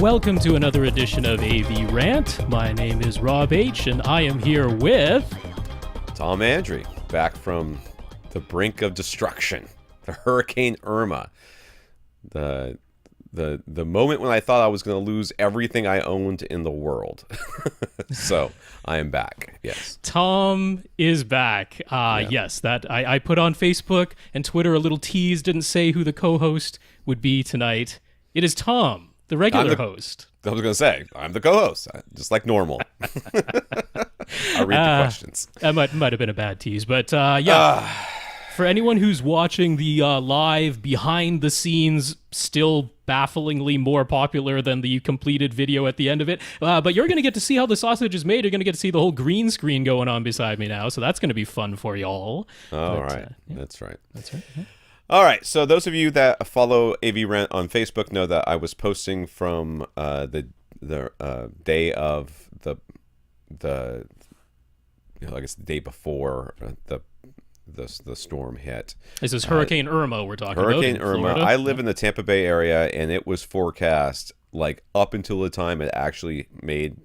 Welcome to another edition of AVRant. My name is Rob H, and I am here with... Tom Andry, back from the brink of destruction. The Hurricane Irma. The moment when I thought I was going to lose everything I owned in the world. So, I am back, yes. Tom is back. Yes, that I put on Facebook and Twitter a little tease, didn't say who the co-host would be tonight. It is Tom, the regular host. I was going to say, I'm the co-host, just like normal. I read the questions. That might have been a bad tease, but for anyone who's watching the live behind-the-scenes, still bafflingly more popular than the completed video at the end of it, but you're going to get to see how the sausage is made. You're going to get to see the whole green screen going on beside me now, so that's going to be fun for y'all. All right. Yeah. That's right. Yeah. All right, so those of you that follow AVRant on Facebook know that I was posting from the day of the I guess the day before the storm hit. This is Hurricane Irma we're talking about. Hurricane Irma. I live in the Tampa Bay area, and it was forecast like up until the time it actually made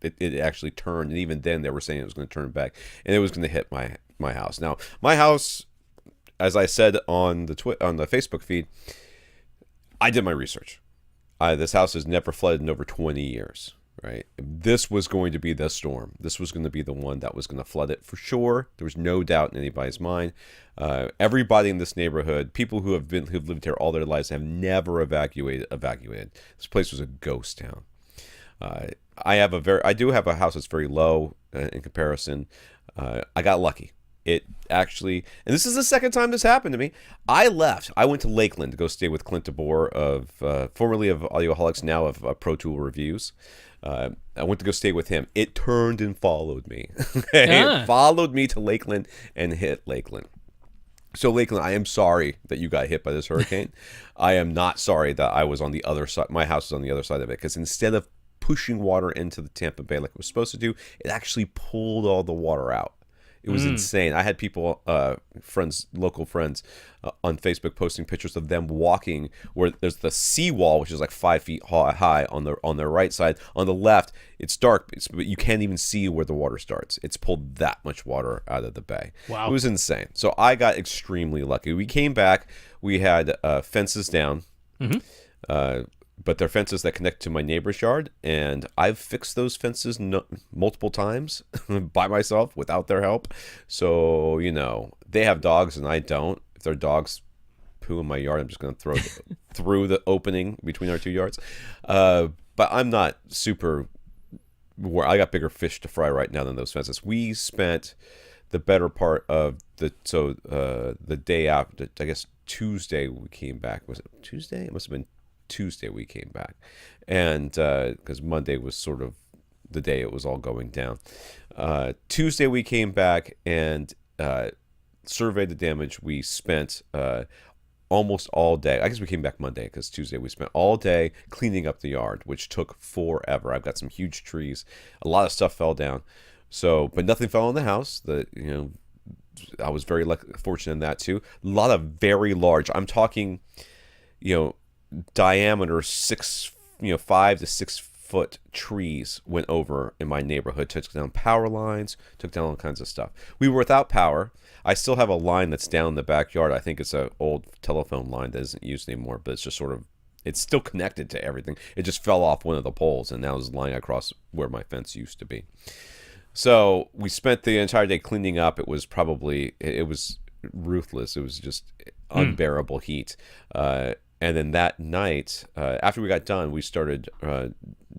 it actually turned, and even then they were saying it was going to turn back, and it was going to hit my house. Now, my house, as I said on the Facebook feed, I did my research. This house has never flooded in over 20 years. Right, this was going to be the storm. This was going to be the one that was going to flood it for sure. There was no doubt in anybody's mind. Everybody in this neighborhood, people who've lived here all their lives, have never evacuated. This place was a ghost town. I do have a house that's very low in comparison. I got lucky. It actually, and this is the second time this happened to me. I left. I went to Lakeland to go stay with Clint DeBoer of formerly of Audioholics, now of Pro Tool Reviews. I went to go stay with him. It turned and followed me. It followed me to Lakeland and hit Lakeland. So Lakeland, I am sorry that you got hit by this hurricane. I am not sorry that I was on the other side. My house was on the other side of it, because instead of pushing water into the Tampa Bay like it was supposed to do, it actually pulled all the water out. It was insane. I had people, local friends, on Facebook posting pictures of them walking where there's the seawall, which is like 5 feet high on their right side. On the left, it's dark, but you can't even see where the water starts. It's pulled that much water out of the bay. Wow. It was insane. So I got extremely lucky. We came back. We had fences down. Mm-hmm. But they're fences that connect to my neighbor's yard, and I've fixed those fences multiple times by myself without their help. So, they have dogs and I don't. If their dogs poo in my yard, I'm just going to throw through the opening between our two yards. But I'm not super... I got bigger fish to fry right now than those fences. We spent the better part of the day after, I guess Tuesday we came back. Was it Tuesday? It must have been Tuesday we came back, and because Monday was sort of the day it was all going down. Tuesday we came back and surveyed the damage. We spent almost all day. I guess we came back Monday, because Tuesday we spent all day cleaning up the yard, which took forever. I've got some huge trees. A lot of stuff fell down. So, but nothing fell in the house. I was very fortunate in that too. A lot of very large, I'm talking, diameter 5 to 6 foot trees went over in my neighborhood, took down power lines, took down all kinds of stuff. We were without power. I still have a line that's down in the backyard. I think it's an old telephone line that isn't used anymore, but it's just it's still connected to everything. It just fell off one of the poles, and now it's lying across where my fence used to be. So we spent the entire day cleaning up. It was ruthless. It was just unbearable heat. And then that night, after we got done, we started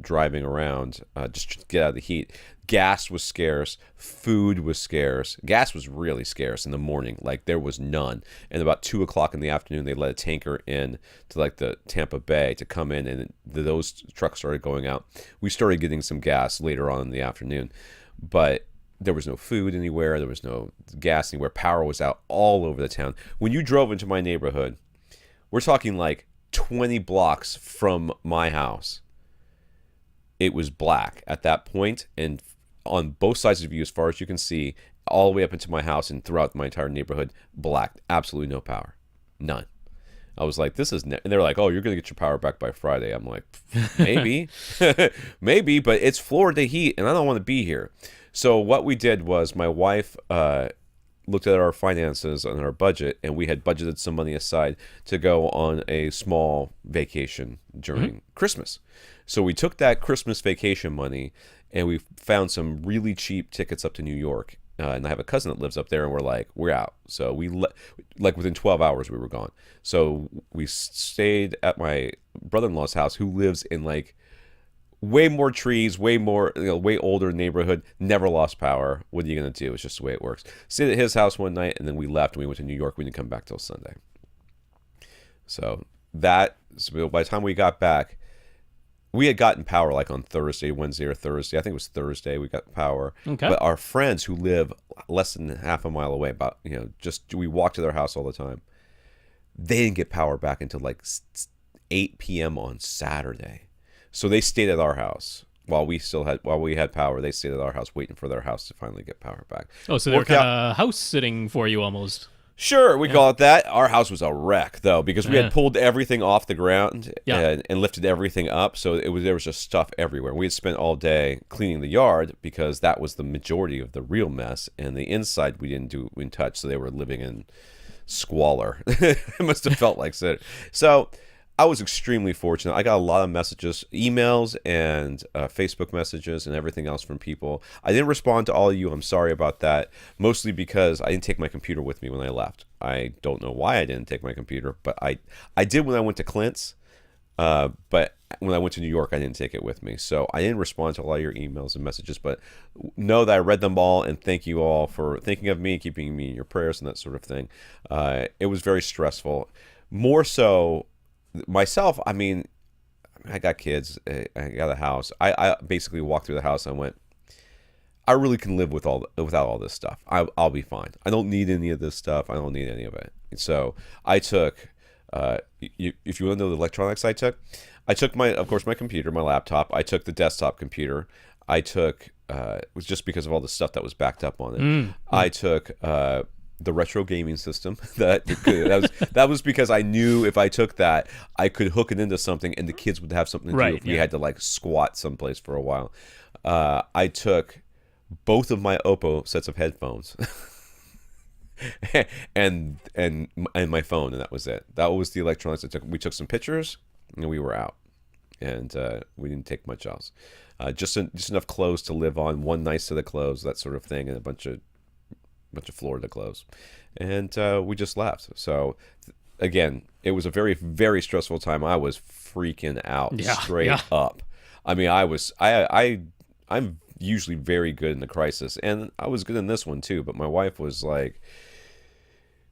driving around just to get out of the heat. Gas was scarce. Food was scarce. Gas was really scarce in the morning. Like, there was none. And about 2 o'clock in the afternoon, they let a tanker in to, like, the Tampa Bay to come in, and those trucks started going out. We started getting some gas later on in the afternoon. But there was no food anywhere. There was no gas anywhere. Power was out all over the town. When you drove into my neighborhood, we're talking like 20 blocks from my house, it was black at that point, and on both sides of you, as far as you can see, all the way up into my house and throughout my entire neighborhood, black. Absolutely no power. None. I was like, this is, and they're like, oh, you're going to get your power back by Friday. I'm like, maybe, maybe, but it's Florida heat and I don't want to be here. So what we did was my wife looked at our finances and our budget, and we had budgeted some money aside to go on a small vacation during Christmas. So we took that Christmas vacation money and we found some really cheap tickets up to New York. And I have a cousin that lives up there, and we're out. So like within 12 hours we were gone. So we stayed at my brother-in-law's house, who lives in like way more trees, way more, way older neighborhood, never lost power. What are you going to do? It's just the way it works. Stayed at his house one night, and then we left, and we went to New York. We didn't come back till Sunday. So by the time we got back, we had gotten power like on Wednesday or Thursday. I think it was Thursday we got power. Okay. But our friends who live less than half a mile away, we walk to their house all the time. They didn't get power back until like 8 p.m. on Saturday. So they stayed at our house while we had power. They stayed at our house waiting for their house to finally get power back. Oh, so they're kind of house sitting for you almost. Sure, we call it that. Our house was a wreck, though, because we had pulled everything off the ground and lifted everything up. So there was just stuff everywhere. We had spent all day cleaning the yard because that was the majority of the real mess. And the inside we didn't touch, so they were living in squalor. It must have felt like that. So I was extremely fortunate. I got a lot of messages, emails, and Facebook messages and everything else from people. I didn't respond to all of you. I'm sorry about that, mostly because I didn't take my computer with me when I left. I don't know why I didn't take my computer, but I did when I went to Clint's. But when I went to New York, I didn't take it with me. So I didn't respond to a lot of your emails and messages, but know that I read them all, and thank you all for thinking of me, keeping me in your prayers and that sort of thing. It was very stressful. More so myself, I mean, I got kids, I got a house. I basically walked through the house and went, I really can live without all this stuff. I'll be fine. I don't need any of this stuff. I don't need any of it. So I took, if you want to know the electronics I took of course, my computer, my laptop. I took the desktop computer. I took, it was just because of all the stuff that was backed up on it. I took, the retro gaming system that was because I knew if I took that, I could hook it into something and the kids would have something to do if we had to like squat someplace for a while. I took both of my Oppo sets of headphones and my phone, and that was it. That was the electronics I took. We took some pictures and we were out, and we didn't take much else. Just enough clothes to live on, one nice set of clothes, that sort of thing, and a bunch of Florida clothes, and we just left. So again, it was a very, very stressful time. I was freaking out straight up. I mean, I'm usually very good in the crisis, and I was good in this one too, but my wife was like,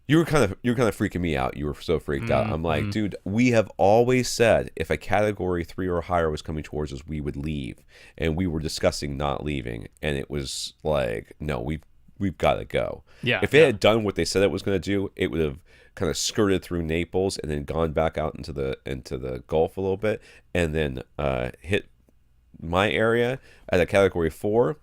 you were kind of freaking me out. You were so freaked out. I'm like, dude, we have always said if a category 3 or higher was coming towards us, we would leave, and we were discussing not leaving, and it was like, no, we've got to go. Yeah. If it had done what they said it was going to do, it would have kind of skirted through Naples and then gone back out into the Gulf a little bit, and then hit my area at a category 4.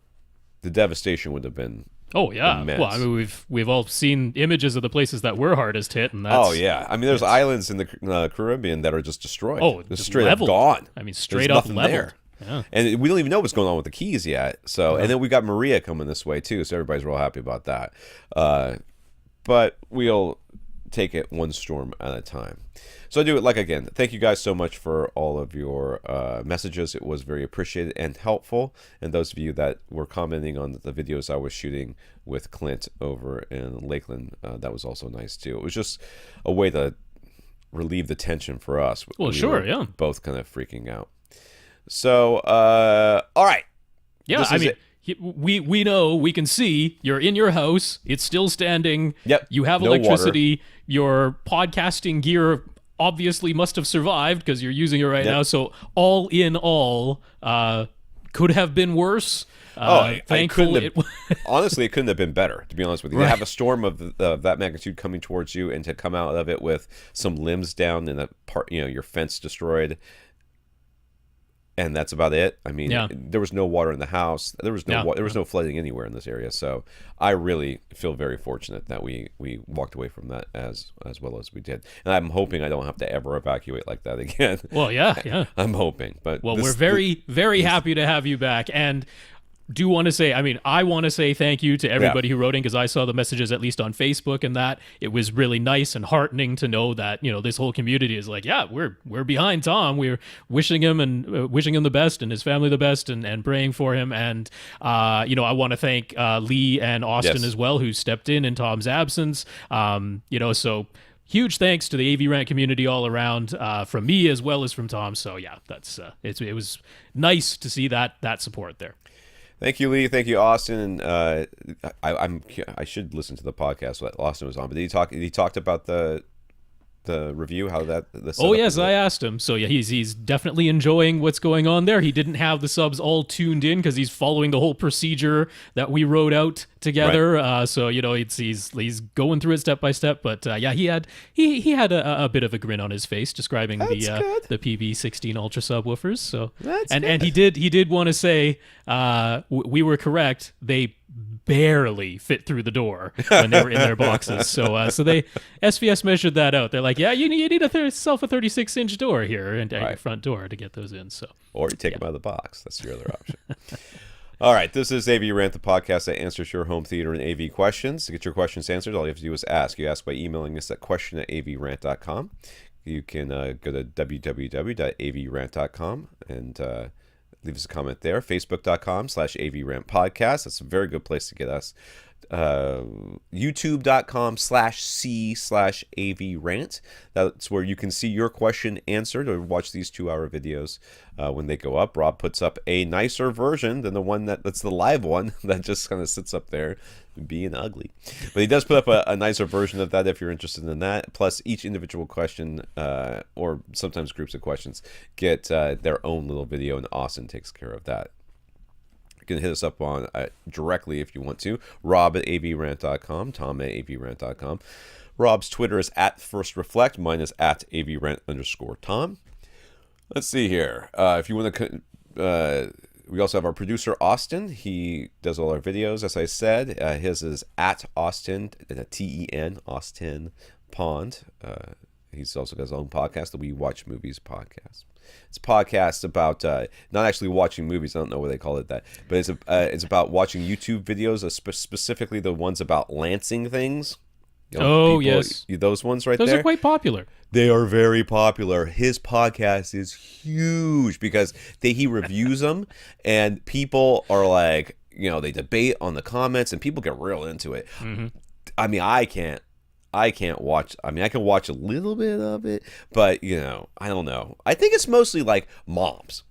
The devastation would have been immense. Well, I mean, we've all seen images of the places that were hardest hit, and that's, I mean, there's islands in the Caribbean that are just destroyed. Oh, just straight up gone. I mean, straight up leveled. There. Yeah. And we don't even know what's going on with the Keys yet. So, and then we got Maria coming this way too. So everybody's real happy about that. But we'll take it one storm at a time. So I do it again. Thank you guys so much for all of your messages. It was very appreciated and helpful. And those of you that were commenting on the videos I was shooting with Clint over in Lakeland, that was also nice too. It was just a way to relieve the tension for us. Well, sure, both kind of freaking out. So, all right. Yeah, I mean, we know, we can see you're in your house. It's still standing. Yep. You have electricity. Water. Your podcasting gear obviously must have survived because you're using it right now. So all in all, could have been worse. Thankfully, honestly, it couldn't have been better, to be honest with you. To have a storm of that magnitude coming towards you and to come out of it with some limbs down and your fence destroyed. and that's about it. I mean, Yeah. there was no water in the house. There was no there was no flooding anywhere in this area. So I really feel very fortunate that we walked away from that as well as we did. And I'm hoping I don't have to ever evacuate like that again. Well, yeah. I'm hoping. But We're very happy to have you back. And do want to say, I want to say thank you to everybody who wrote in, because I saw the messages at least on Facebook, and that it was really nice and heartening to know that this whole community is like, yeah, we're behind Tom. We're wishing him the best and his family the best, and praying for him. And I want to thank Lee and Austin as well, who stepped in Tom's absence. So huge thanks to the AVRant community all around, from me as well as from Tom. So yeah, that's it was nice to see that support there. Thank you, Lee. Thank you, Austin. I should listen to the podcast that Austin was on. But he talked about the review, how the oh yes, I asked him. So yeah, he's definitely enjoying what's going on there. He didn't have the subs all tuned in because he's following the whole procedure that we wrote out together. Right. So he's going through it step by step. But yeah, he had a bit of a grin on his face describing the PB16 Ultra subwoofers. So and he did want to say we were correct. They barely fit through the door when they were in their boxes. So they SVS measured that out. They're like, yeah, you need yourself a 36-inch door here and your front door to get those in. So or you take them out of the box. That's your other option. All right, this is AVRant, the podcast that answers your home theater and AV questions. To get your questions answered, all you have to do is ask. You ask by emailing us at question@avrant.com. You can go to www.avrant.com and leave us a comment there. Facebook.com/AVRant podcast. That's a very good place to get us. YouTube.com/C/AVRant. That's where you can see your question answered or watch these 2-hour videos when they go up. Rob puts up a nicer version than the one that's the live one that just kind of sits up there being ugly. But he does put up a nicer version of that if you're interested in that. Plus, each individual question, or sometimes groups of questions, get their own little video, and Austin takes care of that. You can hit us up on directly if you want to. Rob@avrant.com, Tom@avrant.com. Rob's Twitter is @FirstReflect. Mine is @avrant_Tom. Let's see here. If you want to... we also have our producer, Austin. He does all our videos, as I said. His is @Austin, T-E-N, Austin Pond. He's also got his own podcast, the We Watch Movies podcast. It's a podcast about not actually watching movies. I don't know why they call it that, but it's about watching YouTube videos, specifically the ones about lancing things. Yes, those ones right there. Those are quite popular. They are very popular. His podcast is huge because he reviews them, and people are like, they debate on the comments, and people get real into it. Mm-hmm. I mean, I can't watch. I mean, I can watch a little bit of it, but I don't know. I think it's mostly like moms,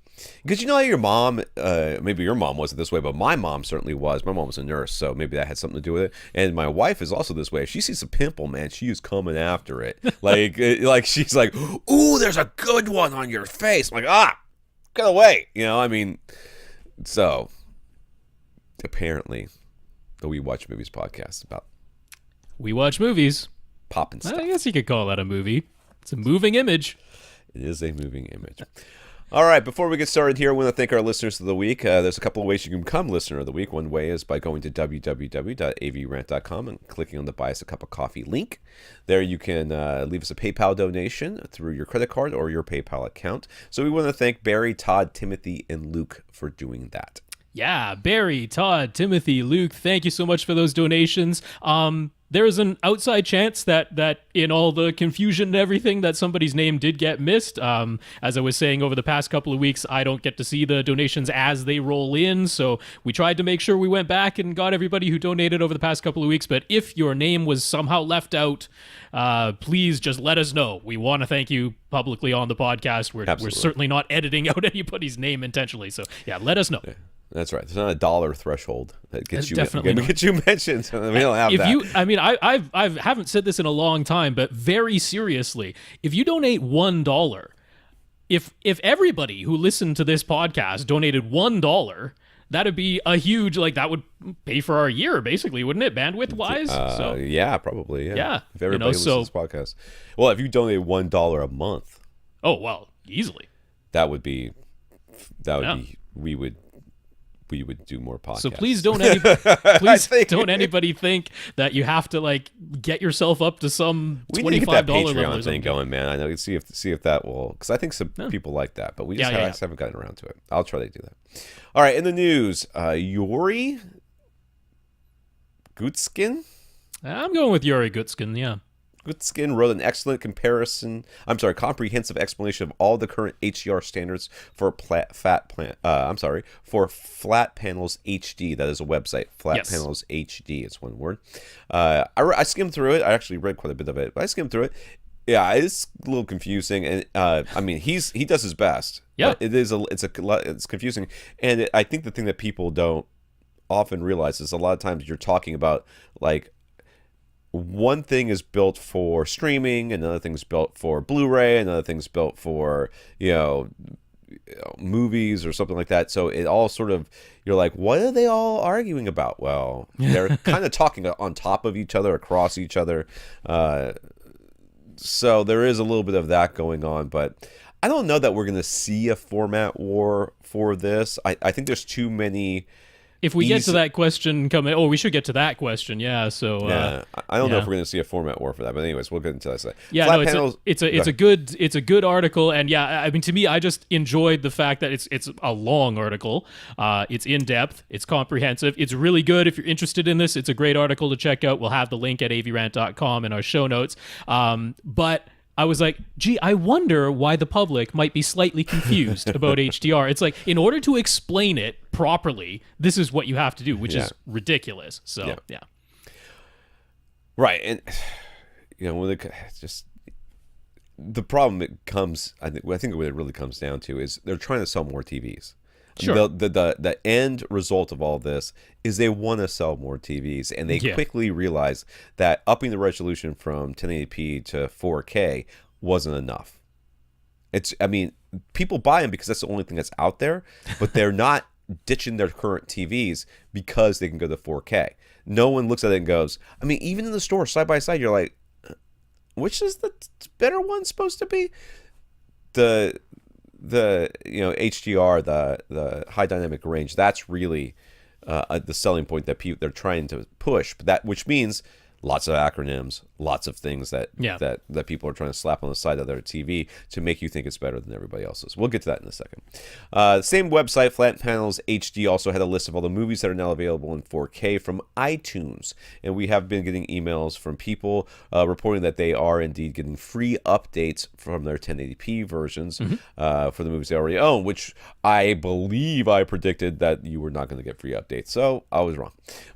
because how your mom, maybe your mom wasn't this way, but my mom certainly was. My mom was a nurse, so maybe that had something to do with it. And my wife is also this way. If she sees a pimple, man, she is coming after it. Like she's like, "Ooh, there's a good one on your face." I'm like, get away. I mean, so apparently, the We Watch Movies podcast about. We watch movies. Popping stuff. I guess you could call that a movie. It's a moving image. It is a moving image. All right, before we get started here, I want to thank our listeners of the week. There's a couple of ways you can become listener of the week. One way is by going to www.avrant.com and clicking on the Buy Us a Cup of Coffee link. There you can leave us a PayPal donation through your credit card or your PayPal account. So we want to thank Barry, Todd, Timothy, and Luke for doing that. Yeah, Barry, Todd, Timothy, Luke, thank you so much for those donations. There is an outside chance that in all the confusion and everything that somebody's name did get missed. As I was saying, over the past couple of weeks, I don't get to see the donations as they roll in, so we tried to make sure we went back and got everybody who donated over the past couple of weeks. But if your name was somehow left out, please just let us know. We want to thank you publicly on the podcast. We're certainly not editing out anybody's name intentionally, so yeah, let us know. Yeah. That's right. There's not a $1 threshold that gets you definitely get you mentioned. We don't have that. I haven't said this in a long time, but very seriously, if you donate $1, if everybody who listened to this podcast donated $1, that'd be a huge, that would pay for our year, basically, wouldn't it, bandwidth wise? Yeah, probably. Yeah. If everybody listens to this podcast, well, if you donate $1 a month, oh well, easily. That would be that would be we would do more podcasts. So please don't don't anybody think that you have to like get yourself up to some $25 we need to get that level Patreon thing going, man. I know. See if that will, because I think some people like that, but we just haven't gotten around to it. I'll try to do that. All right, in the news, Yuri Gutskin. I'm going with Yuri Gutskin. Yeah. Gutskin wrote an excellent comprehensive explanation of all the current HDR standards for flat panels HD. That is a website. Panels HD. It's one word. I skimmed through it. I actually read quite a bit of it, but I skimmed through it. Yeah, it's a little confusing, and I mean, he does his best. Yeah, it's confusing, and I think the thing that people don't often realize is a lot of times you're talking about like, one thing is built for streaming, another thing is built for Blu-ray, another thing's built for, movies or something like that. So it all sort of, you're like, what are they all arguing about? Well, they're kind of talking on top of each other, across each other. So there is a little bit of that going on, but I don't know that we're going to see a format war for this. I think there's too many... If we get to that question we should get to that question. Yeah. So I don't know if we're going to see a format war for that, but anyways, we'll get into that. Yeah, it's a good article, and yeah, I mean, to me, I just enjoyed the fact that it's a long article. It's in depth, it's comprehensive, it's really good. If you're interested in this, it's a great article to check out. We'll have the link at avrant.com in our show notes. But I was like, gee, I wonder why the public might be slightly confused about HDR. It's like, in order to explain it properly, this is what you have to do, which is ridiculous. So, yeah. Right. And, when just the problem it comes, I think what it really comes down to is they're trying to sell more TVs. Sure. The end result of all this is they want to sell more TVs, and they quickly realize that upping the resolution from 1080p to 4K wasn't enough. People buy them because that's the only thing that's out there, but they're not ditching their current TVs because they can go to 4K. No one looks at it and goes, even in the store side by side, you're like, which is the better one supposed to be? The HDR, the high dynamic range, that's really the selling point that they're trying to push, but which means lots of acronyms, lots of things that people are trying to slap on the side of their TV to make you think it's better than everybody else's. We'll get to that in a second. Same website, Flat Panels HD, also had a list of all the movies that are now available in 4K from iTunes, and we have been getting emails from people reporting that they are indeed getting free updates from their 1080p versions for the movies they already own, which I believe I predicted that you were not going to get free updates, so I was wrong.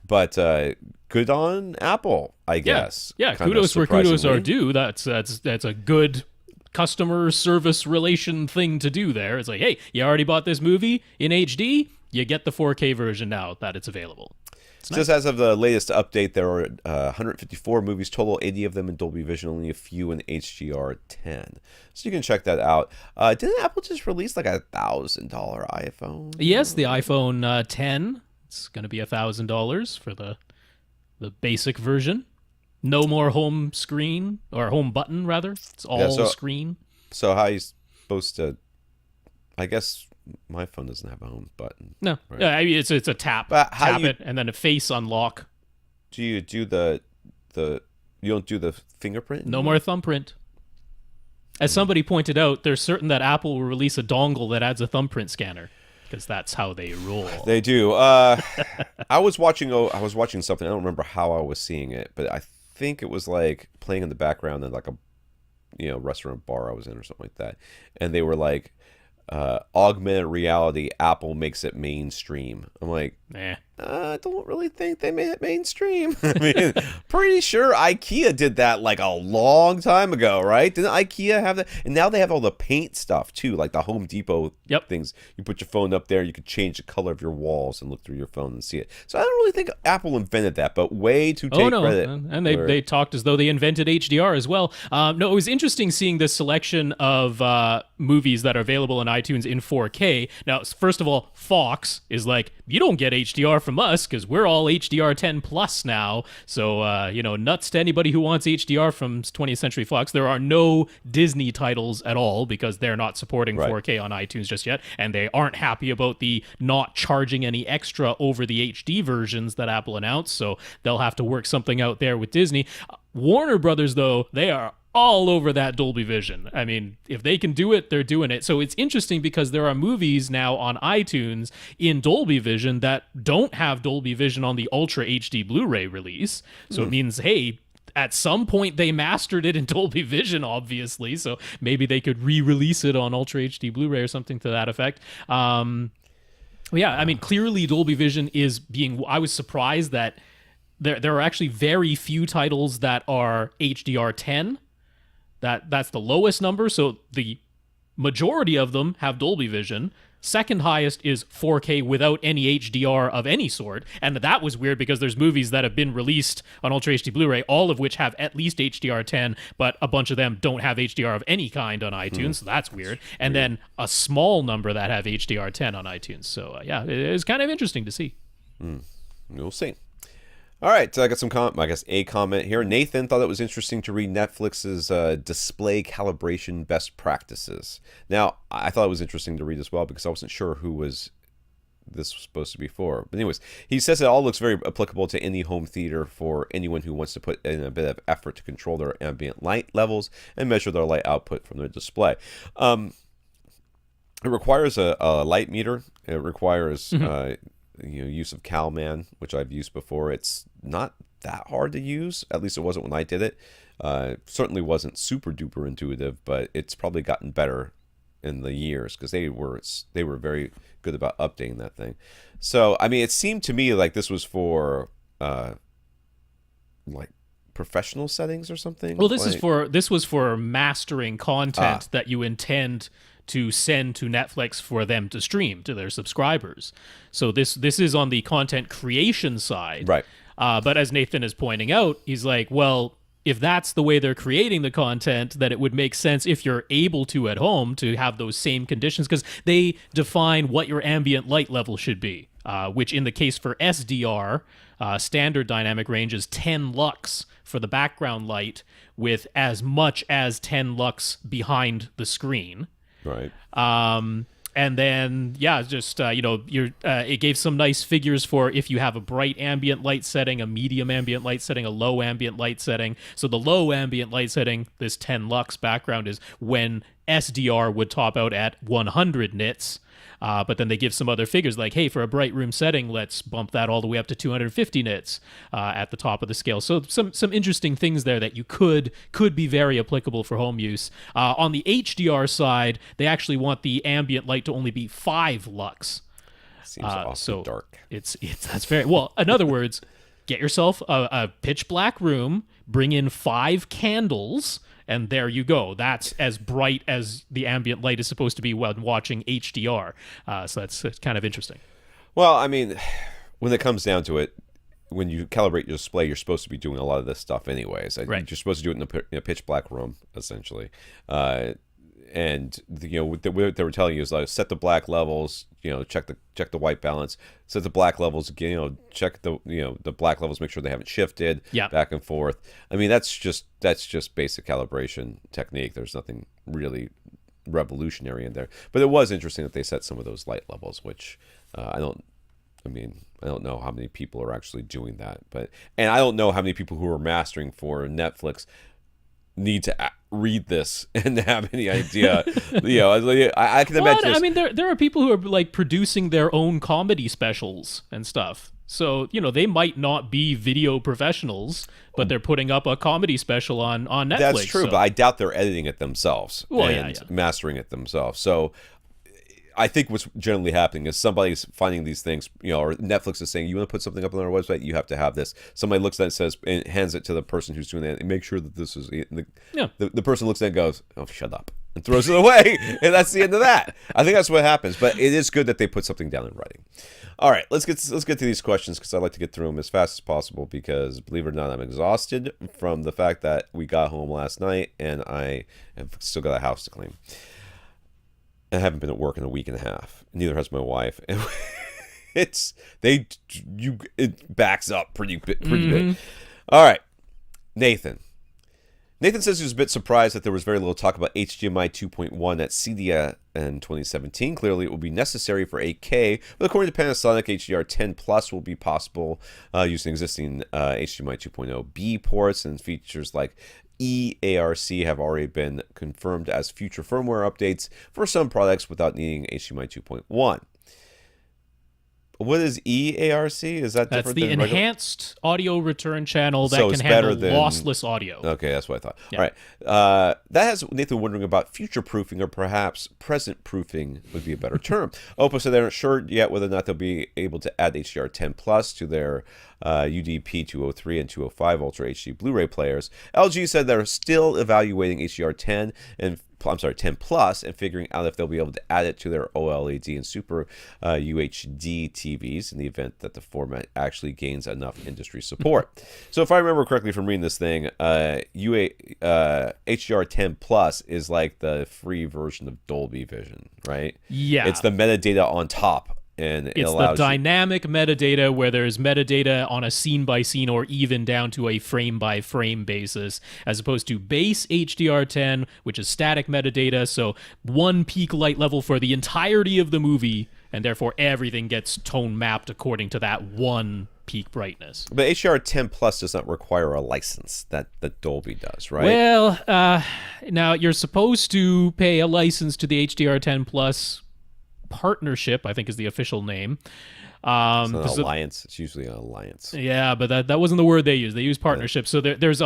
But good on Apple, I guess. Yeah, kudos where kudos are due. That's a good customer service relation thing to do there. It's like, hey, you already bought this movie in HD, you get the 4K version now that it's available. Just as of the latest update, there are 154 movies total, 80 of them in Dolby Vision, only a few in HDR10. So you can check that out. Didn't Apple just release like $1,000 iPhone? Yes, the iPhone 10. It's going to be $1,000 for the basic version. No more home screen, or home button, rather. It's all screen. So how are you supposed to... I guess my phone doesn't have a home button. No. Right? Yeah, it's a tap. Tap it, and then a face unlock. Do you do the... You don't do the fingerprint? No more thumbprint. As somebody pointed out, they're certain that Apple will release a dongle that adds a thumbprint scanner, because that's how they roll. They do. I was watching something. I don't remember how I was seeing it, but I think it was like playing in the background in like a restaurant bar I was in or something like that, and they were like, augmented reality, Apple makes it mainstream. I'm like, I don't really think they made it mainstream. Pretty sure IKEA did that like a long time ago, right? Didn't IKEA have that? And now they have all the paint stuff too, like the Home Depot things. You put your phone up there, you could change the color of your walls and look through your phone and see it. So I don't really think Apple invented that, but way to take credit. And they talked as though they invented HDR as well. No, it was interesting seeing this selection of movies that are available on iTunes in 4K. Now, first of all, Fox is like you don't get HDR from us because we're all HDR 10 plus now. So, nuts to anybody who wants HDR from 20th Century Fox. There are no Disney titles at all because they're not supporting 4K on iTunes just yet, and they aren't happy about the not charging any extra over the HD versions that Apple announced, so they'll have to work something out there with Disney. Warner Brothers, though, they are all over that Dolby Vision. I mean, if they can do it, they're doing it. So it's interesting because there are movies now on iTunes in Dolby Vision that don't have Dolby Vision on the Ultra HD Blu-ray release. So it means, hey, at some point they mastered it in Dolby Vision, obviously. So maybe they could re-release it on Ultra HD Blu-ray or something to that effect. Yeah, I mean, clearly Dolby Vision is being... I was surprised that there are actually very few titles that are HDR 10. That's the lowest number, so the majority of them have Dolby Vision. Second highest is 4K without any HDR of any sort, and that was weird because there's movies that have been released on Ultra HD Blu-ray, all of which have at least HDR 10, but a bunch of them don't have HDR of any kind on iTunes, so that's weird. And then a small number that have HDR 10 on iTunes. So yeah, it's kind of interesting to see. We'll see. All right, so I got a comment here. Nathan thought it was interesting to read Netflix's display calibration best practices. Now, I thought it was interesting to read as well because I wasn't sure who this was supposed to be for. But anyways, he says it all looks very applicable to any home theater for anyone who wants to put in a bit of effort to control their ambient light levels and measure their light output from their display. It requires a light meter. It requires... use of CalMan, which I've used before. It's not that hard to use. At least it wasn't when I did it. Certainly wasn't super duper intuitive, but it's probably gotten better in the years because they were very good about updating that thing. So I mean, it seemed to me like this was for like professional settings or something. Well, this was for mastering content that you intend to send to Netflix for them to stream to their subscribers. So this is on the content creation side. Right. But as Nathan is pointing out, he's like, well, if that's the way they're creating the content, then it would make sense if you're able to at home to have those same conditions because they define what your ambient light level should be, which in the case for SDR, standard dynamic range is 10 lux for the background light with as much as 10 lux behind the screen. Right. And then, yeah, just, it gave some nice figures for if you have a bright ambient light setting, a medium ambient light setting, a low ambient light setting. So the low ambient light setting, this 10 lux background, is when SDR would top out at 100 nits. But then they give some other figures like, hey, for a bright room setting, let's bump that all the way up to 250 nits at the top of the scale. So some interesting things there that you could be very applicable for home use. On the HDR side, they actually want the ambient light to only be 5 lux. Seems awfully dark. That's very well. In other words, get yourself a pitch black room, bring in 5 candles. And there you go. That's as bright as the ambient light is supposed to be when watching HDR. So that's kind of interesting. Well, I mean, when it comes down to it, when you calibrate your display, you're supposed to be doing a lot of this stuff anyways. Right. You're supposed to do it in a pitch black room, essentially. And what they were telling you is like set the black levels, check the white balance, set the black levels again, check the black levels, make sure they haven't shifted back and forth. I mean, that's just basic calibration technique. There's nothing really revolutionary in there. But it was interesting that they set some of those light levels, which I don't know how many people are actually doing that, and I don't know how many people who are mastering for Netflix need to read this and have any idea. I can imagine. I mean, there are people who are like producing their own comedy specials and stuff. So they might not be video professionals, but they're putting up a comedy special on Netflix. That's true, but I doubt they're editing it themselves and mastering it themselves. So I think what's generally happening is somebody's finding these things, or Netflix is saying, you want to put something up on our website, you have to have this. Somebody looks at it and says, and hands it to the person who's doing that, and make sure that this is. The person looks at it and goes, "Oh, shut up," and throws it away, and that's the end of that. I think that's what happens. But it is good that they put something down in writing. All right, let's get to these questions because I like to get through them as fast as possible. Because believe it or not, I'm exhausted from the fact that we got home last night and I have still got a house to clean. I haven't been at work in a week and a half. Neither has my wife. it backs up pretty big. All right, Nathan. Nathan says he was a bit surprised that there was very little talk about HDMI 2.1 at CEDIA in 2017. Clearly, it will be necessary for 8K, but according to Panasonic, HDR10 Plus will be possible using existing HDMI 2.0 B ports, and features like eARC have already been confirmed as future firmware updates for some products without needing HDMI 2.1. What is eARC? Is that That's different the than regular? enhanced audio return channel that So can it's handle better than- lossless audio. Okay, that's what I thought. Yeah. All right. That has Nathan wondering about future proofing, or perhaps present proofing would be a better term. Oppo said they aren't sure yet whether or not they'll be able to add HDR10 Plus to their UDP 203 and 205 Ultra HD Blu-ray players. LG said they're still evaluating HDR10 and 10 Plus and figuring out if they'll be able to add it to their OLED and Super UHD TVs in the event that the format actually gains enough industry support. So if I remember correctly from reading this thing, HDR10 Plus is like the free version of Dolby Vision, right? Yeah. It's the metadata on top. And It's the dynamic metadata where there's metadata on a scene-by-scene or even down to a frame-by-frame basis, as opposed to base HDR10, which is static metadata, so one peak light level for the entirety of the movie, and therefore everything gets tone mapped according to that one peak brightness. But HDR10 Plus does not require a license that Dolby does, right? Well, now you're supposed to pay a license to the HDR10 Plus partnership, I think is the official name. It's an alliance. It's usually an alliance. Yeah, but that wasn't the word they used. They use partnership. So there's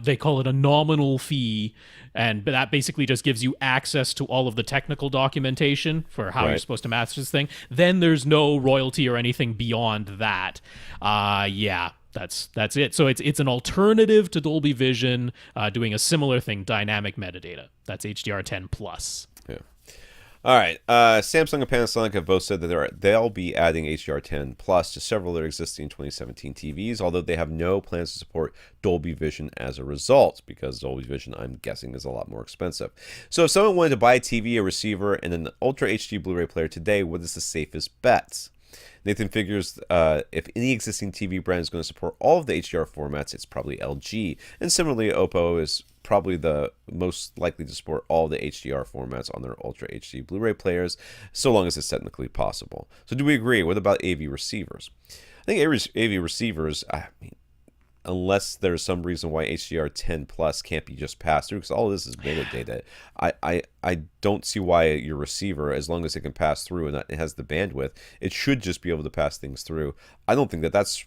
they call it a nominal fee, but that basically just gives you access to all of the technical documentation for how you're supposed to match this thing. Then there's no royalty or anything beyond that. Yeah. That's it. So it's an alternative to Dolby Vision, doing a similar thing, dynamic metadata. That's HDR10 Plus. Yeah. All right. Samsung and Panasonic have both said that they'll be adding HDR10 Plus to several of their existing 2017 TVs, although they have no plans to support Dolby Vision as a result, because Dolby Vision, I'm guessing, is a lot more expensive. So if someone wanted to buy a TV, a receiver, and an Ultra HD Blu-ray player today, what is the safest bet? Nathan figures if any existing TV brand is going to support all of the HDR formats, it's probably LG. And similarly, Oppo is probably the most likely to support all the HDR formats on their Ultra HD Blu-ray players, so long as it's technically possible. So do we agree? What about AV receivers? I think AV receivers, I mean, unless there's some reason why HDR10 Plus can't be just passed through, because all of this is metadata. I don't see why your receiver, as long as it can pass through and it has the bandwidth, it should just be able to pass things through. I don't think that that's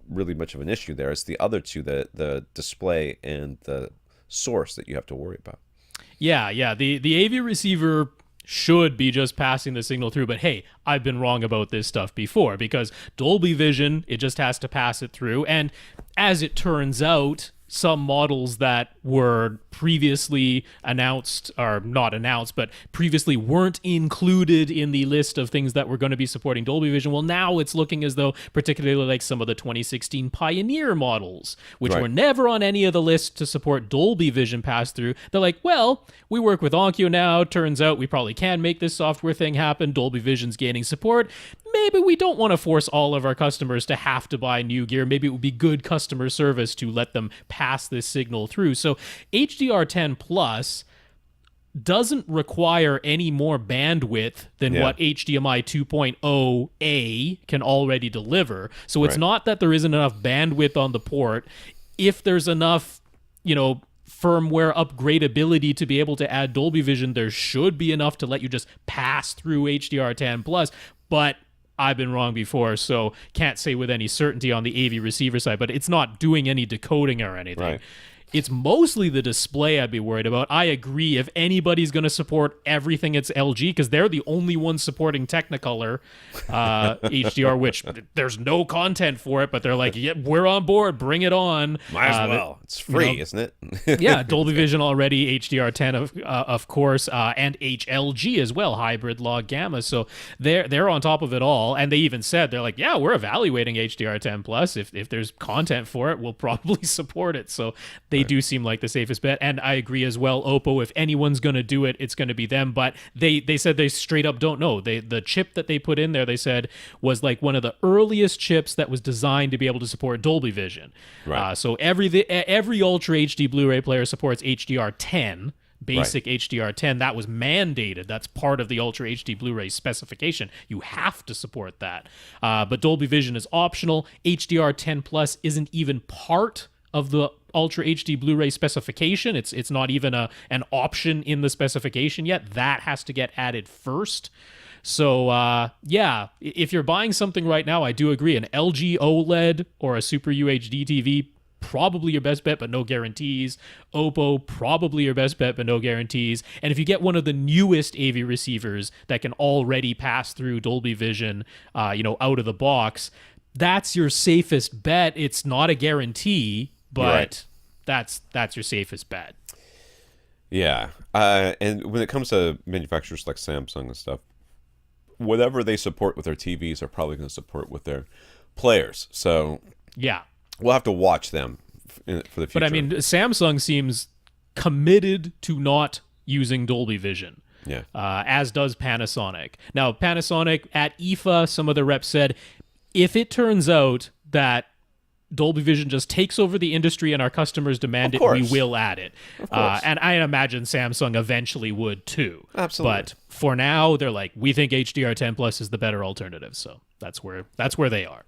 really much of an issue there. It's the other two, the display and the source, that you have to worry about. Yeah. The AV receiver should be just passing the signal through, but hey, I've been wrong about this stuff before, because Dolby Vision, it just has to pass it through, and as it turns out, some models that were previously announced, or not announced, but previously weren't included in the list of things that were going to be supporting Dolby Vision, well, now it's looking as though, particularly like some of the 2016 Pioneer models, which were never on any of the lists to support Dolby Vision pass-through, they're like, well, we work with Onkyo now, turns out we probably can make this software thing happen, Dolby Vision's gaining support, maybe we don't want to force all of our customers to have to buy new gear, maybe it would be good customer service to let them pass this signal through. So HDR10 Plus doesn't require any more bandwidth than what HDMI 2.0A can already deliver. So it's not that there isn't enough bandwidth on the port. If there's enough, firmware upgradability to be able to add Dolby Vision, there should be enough to let you just pass through HDR10 Plus. But I've been wrong before, so can't say with any certainty on the AV receiver side, but it's not doing any decoding or anything. Right. It's mostly the display I'd be worried about. I agree, if anybody's going to support everything, it's LG, because they're the only ones supporting Technicolor HDR, which there's no content for it, but they're like, yep, we're on board, bring it on. Might as well. It's free, isn't it? Yeah, Dolby Vision already, HDR10 of course, and HLG as well, hybrid log gamma. So they're on top of it all, and they even said, they're like, yeah, we're evaluating HDR10 Plus. If there's content for it, we'll probably support it. So they they do seem like the safest bet, and I agree as well. Oppo, if anyone's going to do it, it's going to be them. But they said they straight up don't know. The chip that they put in there, they said, was like one of the earliest chips that was designed to be able to support Dolby Vision. Right. So every Ultra HD Blu-ray player supports HDR10. Basic HDR10, that was mandated. That's part of the Ultra HD Blu-ray specification. You have to support that. But Dolby Vision is optional. HDR10 Plus isn't even part of the Ultra HD Blu-ray specification. It's not even an option in the specification yet. That has to get added first. So, if you're buying something right now, I do agree. An LG OLED or a Super UHD TV, probably your best bet, but no guarantees. Oppo, probably your best bet, but no guarantees. And if you get one of the newest AV receivers that can already pass through Dolby Vision, out of the box, that's your safest bet. It's not a guarantee, but that's your safest bet. Yeah. And when it comes to manufacturers like Samsung and stuff, whatever they support with their TVs, they're probably going to support with their players. So yeah. We'll have to watch them for the future. But I mean, Samsung seems committed to not using Dolby Vision. Yeah. As does Panasonic. Now, Panasonic at IFA, some of the reps said, if it turns out that Dolby Vision just takes over the industry and our customers demand it, we will add it. And I imagine Samsung eventually would too. Absolutely. But for now, they're like, we think HDR10 Plus is the better alternative. So that's where they are.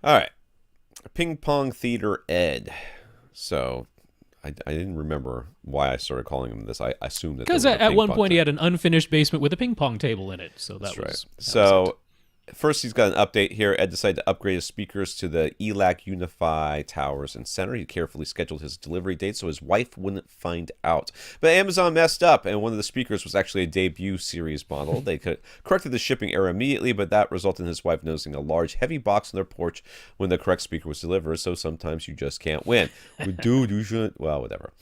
All right. Ping Pong Theater Ed. So I didn't remember why I started calling him this. I assumed that because at one point he had an unfinished basement with a ping pong table in it. So that's right. So first, he's got an update here. Ed decided to upgrade his speakers to the ELAC Unify towers and center. He carefully scheduled his delivery date so his wife wouldn't find out. But Amazon messed up, and one of the speakers was actually a debut series model. They corrected the shipping error immediately, but that resulted in his wife noticing a large, heavy box on their porch when the correct speaker was delivered. So sometimes you just can't win. Dude, you shouldn't. Well, whatever.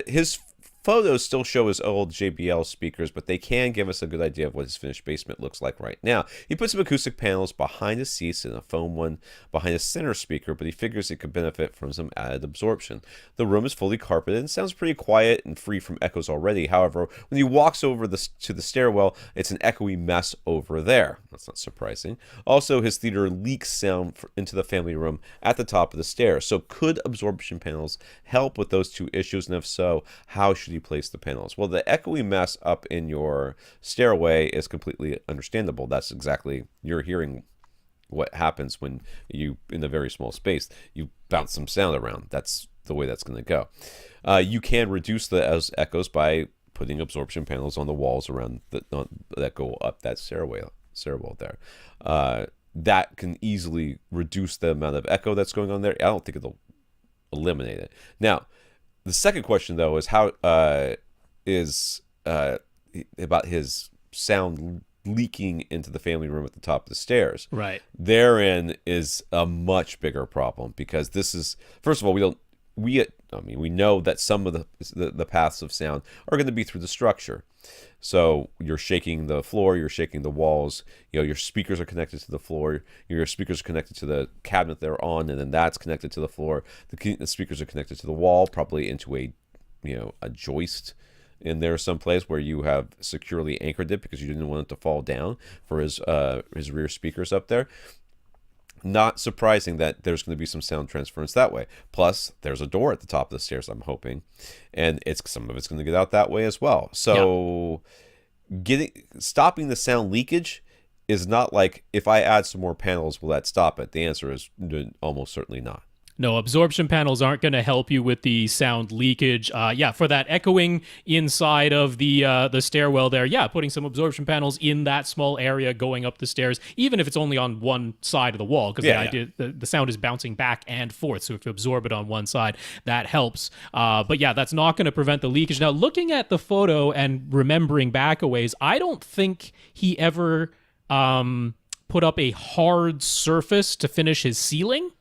His photos still show his old JBL speakers, but they can give us a good idea of what his finished basement looks like right now. He put some acoustic panels behind his seats and a foam one behind his center speaker, but he figures it could benefit from some added absorption. The room is fully carpeted and sounds pretty quiet and free from echoes already. However, when he walks over to the stairwell, it's an echoey mess over there. That's not surprising. Also, his theater leaks sound into the family room at the top of the stairs. So could absorption panels help with those two issues? And if so, how should he place the panels? Well, the echoey mess up in your stairway is completely understandable. That's exactly, you're hearing what happens when you, in a very small space, you bounce some sound around. That's the way that's going to go. You can reduce those echoes by putting absorption panels on the walls around that go up that stairwell there. That can easily reduce the amount of echo that's going on there. I don't think it'll eliminate it. Now, the second question, though, is how about his sound leaking into the family room at the top of the stairs. Right. Therein is a much bigger problem because this is, first of all, we know that some of the paths of sound are going to be through the structure. So you're shaking the floor, you're shaking the walls, your speakers are connected to the floor, your speakers are connected to the cabinet they're on, and then that's connected to the floor. The speakers are connected to the wall, probably into a joist in there someplace where you have securely anchored it because you didn't want it to fall down for his rear speakers up there. Not surprising that there's going to be some sound transference that way. Plus, there's a door at the top of the stairs, I'm hoping, and some of it's going to get out that way as well. So, stopping the sound leakage is not like, if I add some more panels, will that stop it? The answer is almost certainly not. No, absorption panels aren't going to help you with the sound leakage. For that echoing inside of the stairwell there, putting some absorption panels in that small area going up the stairs, even if it's only on one side of the wall, because the sound is bouncing back and forth. So if you absorb it on one side, that helps. But that's not going to prevent the leakage. Now, looking at the photo and remembering back a ways, I don't think he ever put up a hard surface to finish his ceiling.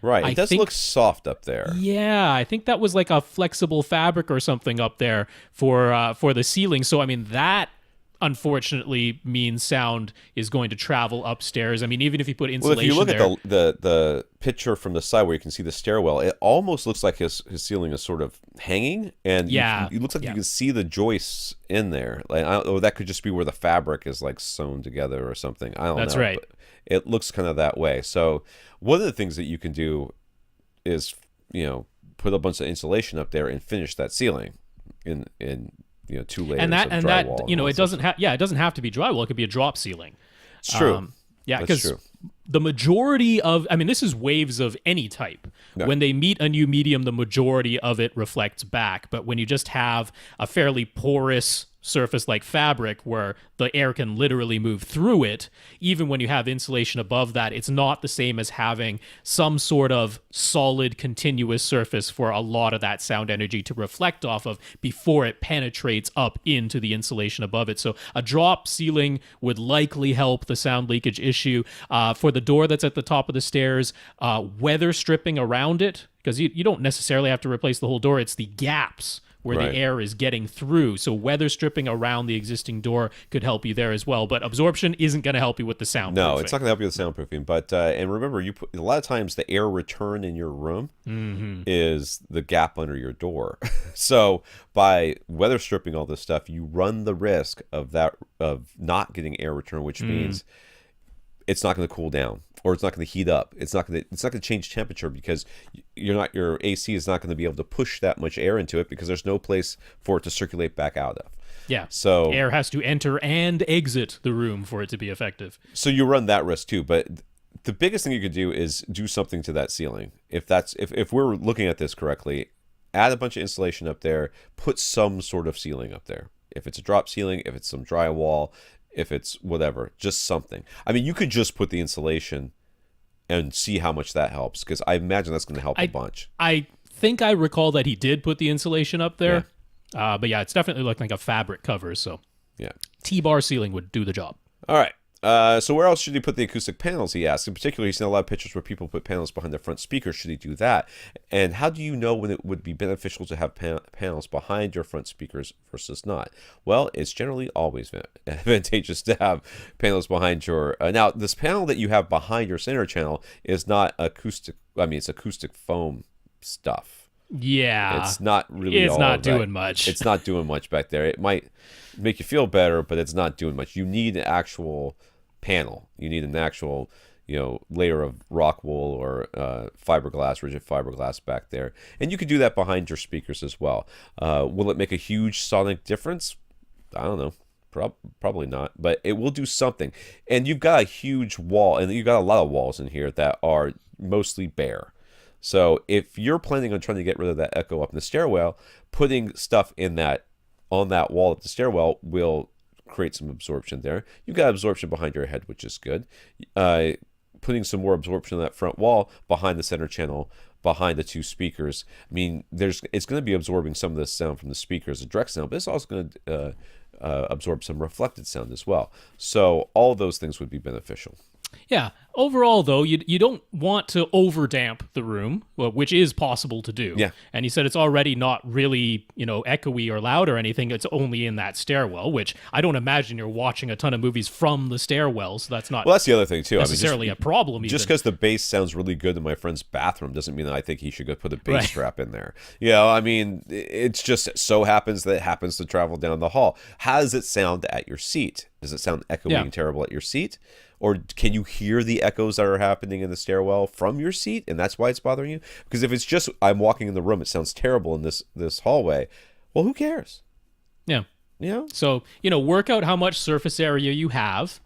Right, it does look soft up there. Yeah, I think that was like a flexible fabric or something up there for the ceiling. So, I mean, that unfortunately means sound is going to travel upstairs. I mean, even if you put Well, if insulation you look there, at the picture from the side where you can see the stairwell, it almost looks like his ceiling is sort of hanging, and yeah, it looks like yeah, you can see the joists in there. Like, I don't, or that could just be where the fabric is like sewn together or something. I don't know. that's right. But it looks kind of that way. So one of the things that you can do is, put a bunch of insulation up there and finish that ceiling in 2 layers And that of and drywall. that it doesn't have it doesn't have to be drywall. It could be a drop ceiling. It's true. Yeah, That's because true. the majority of, I mean, this is waves of any type. Yeah. When they meet a new medium, the majority of it reflects back. But when you just have a fairly porous surface like fabric where the air can literally move through it, even when you have insulation above that, it's not the same as having some sort of solid continuous surface for a lot of that sound energy to reflect off of before it penetrates up into the insulation above it. So a drop ceiling would likely help the sound leakage issue. For the door that's at the top of the stairs, weather stripping around it, because you don't necessarily have to replace the whole door, it's the gaps where Right. the air is getting through. So weather stripping around the existing door could help you there as well. But absorption isn't going to help you with the sound. No, it's not going to help you with soundproofing. But and remember, a lot of times the air return in your room is the gap under your door. So by weather stripping all this stuff, you run the risk of not getting air return, which means it's not going to cool down, or it's not going to heat up. It's not going to change temperature, because your AC is not going to be able to push that much air into it, because there's no place for it to circulate back out of. Yeah. So air has to enter and exit the room for it to be effective. So you run that risk too. But the biggest thing you could do is do something to that ceiling. If we're looking at this correctly, add a bunch of insulation up there, put some sort of ceiling up there. If it's a drop ceiling, if it's some drywall, if it's whatever, just something. I mean, you could just put the insulation and see how much that helps, because I imagine that's going to help a bunch. I think I recall that he did put the insulation up there. But yeah, it's definitely looking like a fabric cover. So Yeah. T-bar ceiling would do the job. All right. So where else should he put the acoustic panels, he asked. In particular, he's seen a lot of pictures where people put panels behind their front speakers. Should he do that? And how do you know when it would be beneficial to have panels behind your front speakers versus not? Well, it's generally always advantageous to have panels behind your... now, this panel that you have behind your center channel is not acoustic... I mean, it's acoustic foam stuff. Yeah. It's not really It's all not of that. doing much. It's not doing much back there. It might make you feel better, but it's not doing much. You need an actual panel. You need an actual, layer of rock wool or fiberglass, rigid fiberglass back there. And you could do that behind your speakers as well. Will it make a huge sonic difference? I don't know. Probably not, but it will do something. And you've got a huge wall, and you've got a lot of walls in here that are mostly bare. So if you're planning on trying to get rid of that echo up in the stairwell, putting stuff on that wall of the stairwell will create some absorption there. You've got absorption behind your head, which is good. Putting some more absorption on that front wall behind the center channel, behind the two speakers. I mean, it's going to be absorbing some of the sound from the speakers, the direct sound, but it's also going to absorb some reflected sound as well. So all of those things would be beneficial. Yeah. Overall, though, you don't want to overdamp the room, which is possible to do. Yeah. And he said it's already not really, echoey or loud or anything. It's only in that stairwell, which I don't imagine you're watching a ton of movies from the stairwell, so that's not Well, that's the other thing, too. necessarily a problem. Just even. because the bass sounds really good in my friend's bathroom doesn't mean that I think he should go put a bass Right. strap in there. It's just so happens that it happens to travel down the hall. How does it sound at your seat? Does it sound echoing terrible at your seat? Or can you hear the echoes that are happening in the stairwell from your seat, and that's why it's bothering you? Because if it's just I'm walking in the room, it sounds terrible in this hallway. Well, who cares? Yeah. Yeah. So, work out how much surface area you have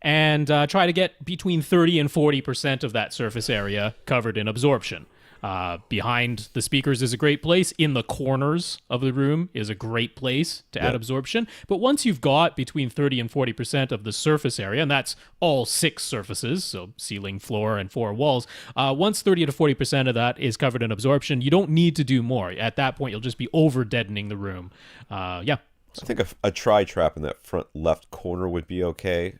and try to get between 30 and 40% of that surface area covered in absorption. Behind the speakers is a great place. In the corners of the room is a great place to add absorption. But once you've got between 30 and 40% of the surface area, and that's all 6 surfaces, so ceiling, floor, and 4 walls, once 30 to 40% of that is covered in absorption, you don't need to do more. At that point, you'll just be over-deadening the room. Yeah. I think a tri-trap in that front left corner would be okay.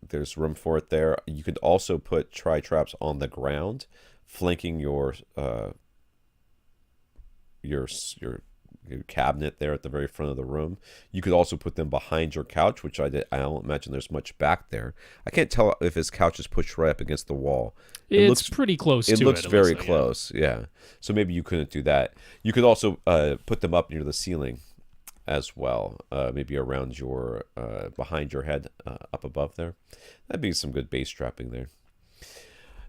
There's room for it there. You could also put tri-traps on the ground, flanking your cabinet there at the very front of the room. You could also put them behind your couch, which I did. I don't imagine there's much back there. I can't tell if his couch is pushed right up against the wall. It looks pretty close to it. It looks very close, yeah. So maybe you couldn't do that. You could also put them up near the ceiling as well, maybe around your behind your head, up above there. That'd be some good bass trapping there.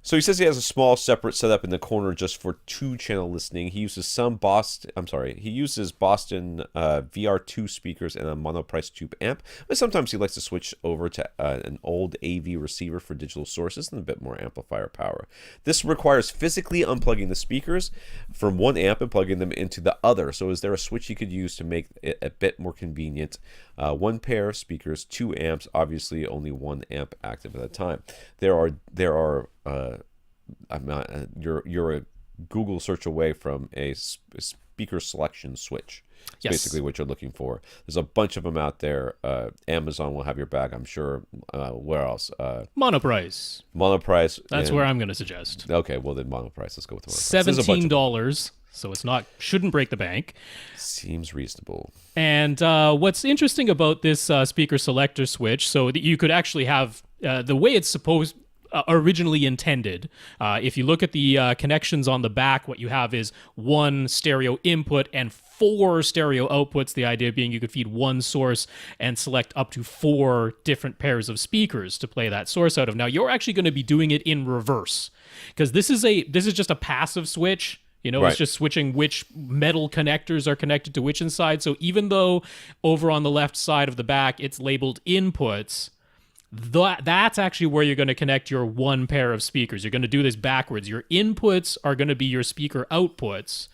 So he says he has a small separate setup in the corner just for 2-channel listening. He uses Boston VR2 speakers and a monoprice tube amp, but sometimes he likes to switch over to an old AV receiver for digital sources and a bit more amplifier power. This requires physically unplugging the speakers from one amp and plugging them into the other. So is there a switch you could use to make it a bit more convenient? One pair of speakers, 2 amps, obviously only 1 amp active at a time. There are I'm not. You're a Google search away from a speaker selection switch. It's basically what you're looking for. There's a bunch of them out there. Amazon will have your back, I'm sure. Where else? Monoprice. Monoprice. That's where I'm going to suggest. Okay, well then Monoprice. Let's go with Monoprice. $17. So it's shouldn't break the bank. Seems reasonable. And what's interesting about this speaker selector switch, so that you could actually have the way it's originally intended. If you look at the connections on the back, what you have is 1 stereo input and 4 stereo outputs. The idea being you could feed 1 source and select up to 4 different pairs of speakers to play that source out of. Now you're actually going to be doing it in reverse, because this is just a passive switch. It's just switching which metal connectors are connected to which inside. So even though over on the left side of the back it's labeled inputs, that's actually where you're going to connect your 1 pair of speakers. You're going to do this backwards. Your inputs are going to be your speaker outputs,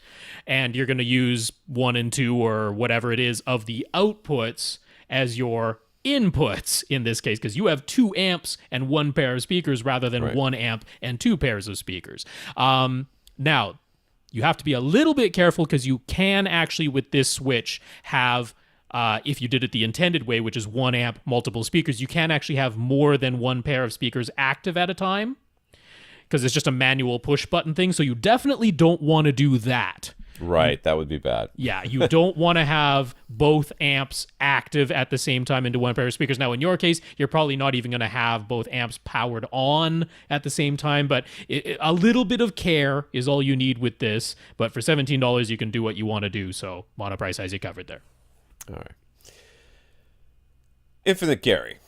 and you're going to use 1 and 2 or whatever it is of the outputs as your inputs in this case, because you have 2 amps and 1 pair of speakers rather than 1 amp and 2 pairs of speakers. Now, you have to be a little bit careful, because you can actually, with this switch, have if you did it the intended way, which is 1 amp, multiple speakers, you can actually have more than 1 pair of speakers active at a time, because it's just a manual push button thing. So you definitely don't want to do that. Right, that would be bad. Yeah, you don't want to have both amps active at the same time into 1 pair of speakers. Now, in your case, you're probably not even going to have both amps powered on at the same time, but a little bit of care is all you need with this. But for $17, you can do what you want to do. So Monoprice has you covered there. All right. Infinite Gary.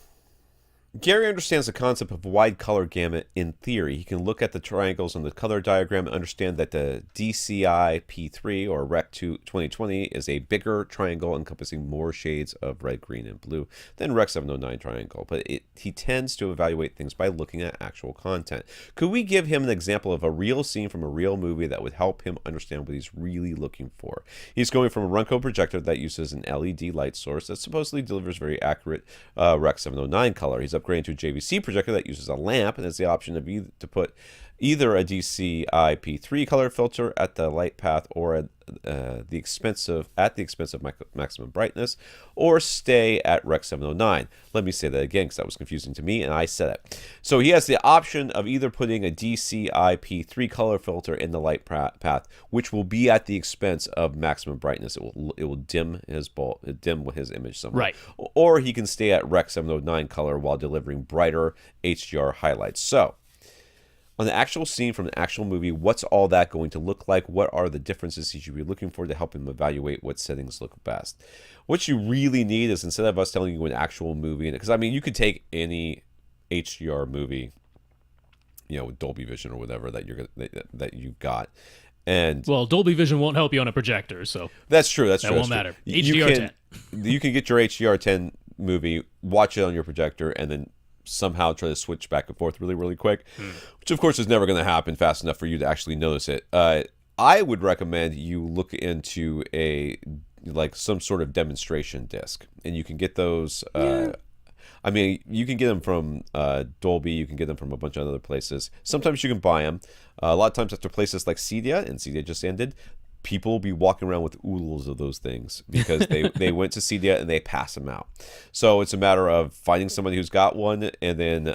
Gary understands the concept of wide color gamut in theory. He can look at the triangles on the color diagram and understand that the DCI P3 or Rec 2020 is a bigger triangle encompassing more shades of red, green, and blue than Rec 709 triangle. But he tends to evaluate things by looking at actual content. Could we give him an example of a real scene from a real movie that would help him understand what he's really looking for? He's going from a Runco projector that uses an LED light source that supposedly delivers very accurate Rec 709 color. He's upgrading to a JVC projector that uses a lamp and has the option of to put either a DCI P3 color filter at the light path or at the expense of maximum brightness, or stay at Rec 709. Let me say that again, because that was confusing to me and I said it. So he has the option of either putting a DCI P3 color filter in the light path, which will be at the expense of maximum brightness. It will dim his image somewhat. Right. Or he can stay at Rec 709 color while delivering brighter HDR highlights. So on the actual scene from the actual movie, what's all that going to look like? What are the differences he should be looking for to help him evaluate what settings look best? What you really need is, instead of us telling you an actual movie, because I mean, you could take any HDR movie, with Dolby Vision or whatever that you've got, and Dolby Vision won't help you on a projector, so that's true. That won't matter. HDR10. You can get your HDR10 movie, watch it on your projector, and then somehow try to switch back and forth really, really quick, which of course is never going to happen fast enough for you to actually notice it. I would recommend you look into some sort of demonstration disc, and you can get those. I mean, you can get them from Dolby. You can get them from a bunch of other places. Sometimes you can buy them. A lot of times after places like Cydia, and Cydia just ended, people will be walking around with oodles of those things because they went to Cydia and they pass them out. So it's a matter of finding somebody who's got one, and then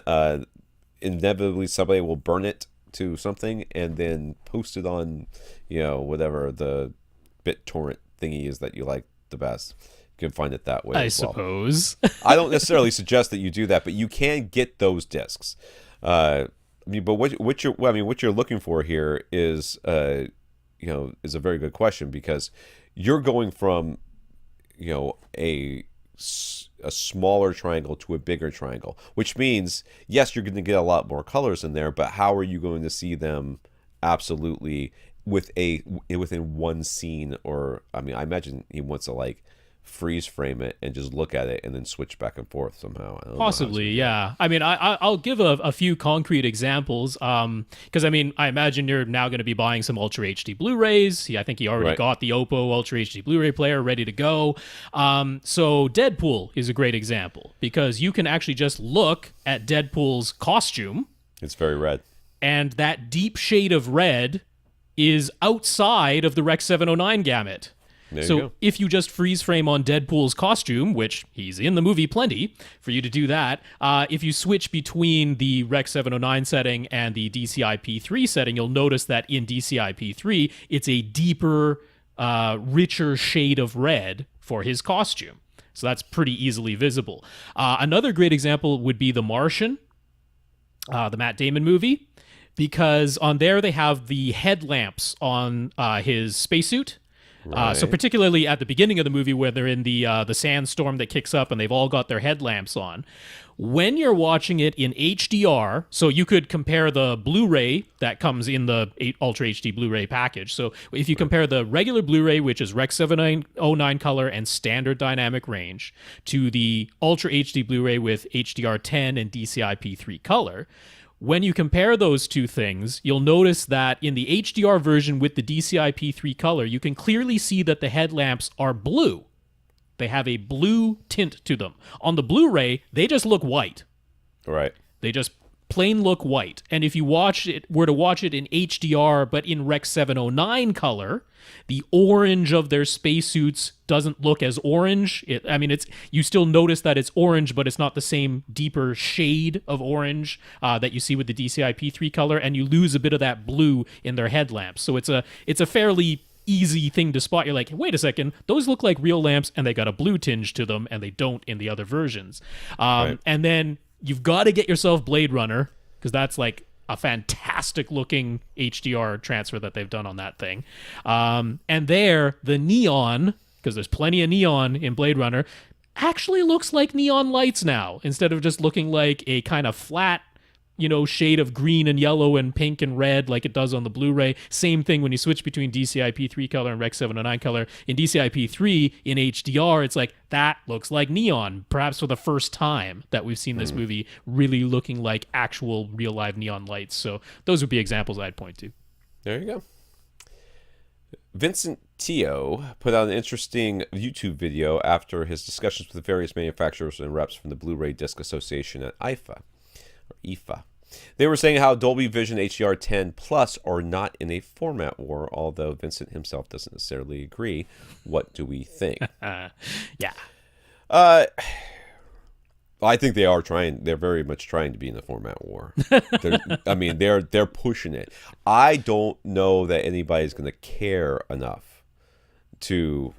inevitably somebody will burn it to something and then post it on, whatever the BitTorrent thingy is that you like the best. You can find it that way I as well. suppose. I don't necessarily suggest that you do that, but you can get those discs. But what you're looking for here is is a very good question, because you're going from a smaller triangle to a bigger triangle, which means yes, you're going to get a lot more colors in there, but how are you going to see them absolutely within one scene? Or I imagine he wants to freeze frame it and just look at it and then switch back and forth somehow. Possibly, yeah. I'll give a few concrete examples, because I imagine you're now going to be buying some Ultra HD Blu-rays. I think he already got the Oppo Ultra HD Blu-ray player ready to go. So Deadpool is a great example, because you can actually just look at Deadpool's costume. It's very red. And that deep shade of red is outside of the Rec 709 gamut. So if you just freeze frame on Deadpool's costume, which he's in the movie plenty for you to do that, if you switch between the Rec 709 setting and the DCI-P3 setting, you'll notice that in DCI-P3, it's a deeper, richer shade of red for his costume. So that's pretty easily visible. Another great example would be The Martian, the Matt Damon movie, because on there they have the headlamps on his spacesuit. So particularly at the beginning of the movie, where they're in the sandstorm that kicks up and they've all got their headlamps on. When you're watching it in HDR, so you could compare the Blu-ray that comes in the Ultra HD Blu-ray package. So if you compare the regular Blu-ray, which is Rec 709 color and standard dynamic range, to the Ultra HD Blu-ray with HDR10 and DCI-P3 color, when you compare those two things, you'll notice that in the HDR version with the DCI-P3 color, you can clearly see that the headlamps are blue. They have a blue tint to them. On the Blu-ray, they just look white. Right. They just plain look white. And if you were to watch it in HDR but in Rec 709 color, the orange of their spacesuits doesn't look as orange. You still notice that it's orange, but it's not the same deeper shade of orange that you see with the DCI-P3 color, and you lose a bit of that blue in their headlamps. So it's a fairly easy thing to spot. You're like, wait a second, those look like real lamps, and they got a blue tinge to them, and they don't in the other versions. And then you've got to get yourself Blade Runner, because that's like a fantastic looking HDR transfer that they've done on that thing. And there, the neon, because there's plenty of neon in Blade Runner, actually looks like neon lights now, instead of just looking like a kind of flat, shade of green and yellow and pink and red like it does on the Blu-ray. Same thing when you switch between DCI-P3 color and Rec 709 color. In DCI-P3, in HDR, it's like, that looks like neon, perhaps for the first time that we've seen this movie really looking like actual real live neon lights. So those would be examples I'd point to. There you go. Vincent Tio put out an interesting YouTube video after his discussions with various manufacturers and reps from the Blu-ray Disc Association at IFA. They were saying how Dolby Vision HDR10 Plus are not in a format war, although Vincent himself doesn't necessarily agree. What do we think? Yeah. I think they are trying. They're very much trying to be in the format war. They're pushing it. I don't know that anybody's going to care enough to.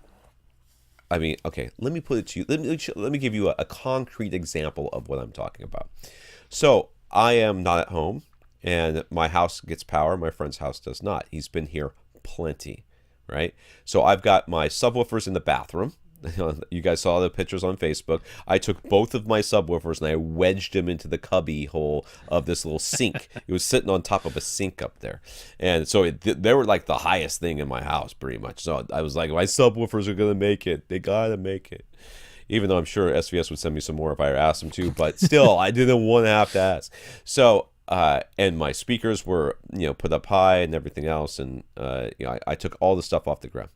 Okay. Let me put it to you. Let me give you a concrete example of what I'm talking about. So I am not at home, and my house gets power. My friend's house does not. He's been here plenty, right? So I've got my subwoofers in the bathroom. You guys saw the pictures on Facebook. I took both of my subwoofers and I wedged them into the cubby hole of this little sink. It was sitting on top of a sink up there. And so they were like the highest thing in my house, pretty much. So I was like, my subwoofers are going to make it. They got to make it. Even though I'm sure SVS would send me some more if I asked them to, but still, I didn't want to have to ask. So, and my speakers were, put up high and everything else, and I took all the stuff off the ground.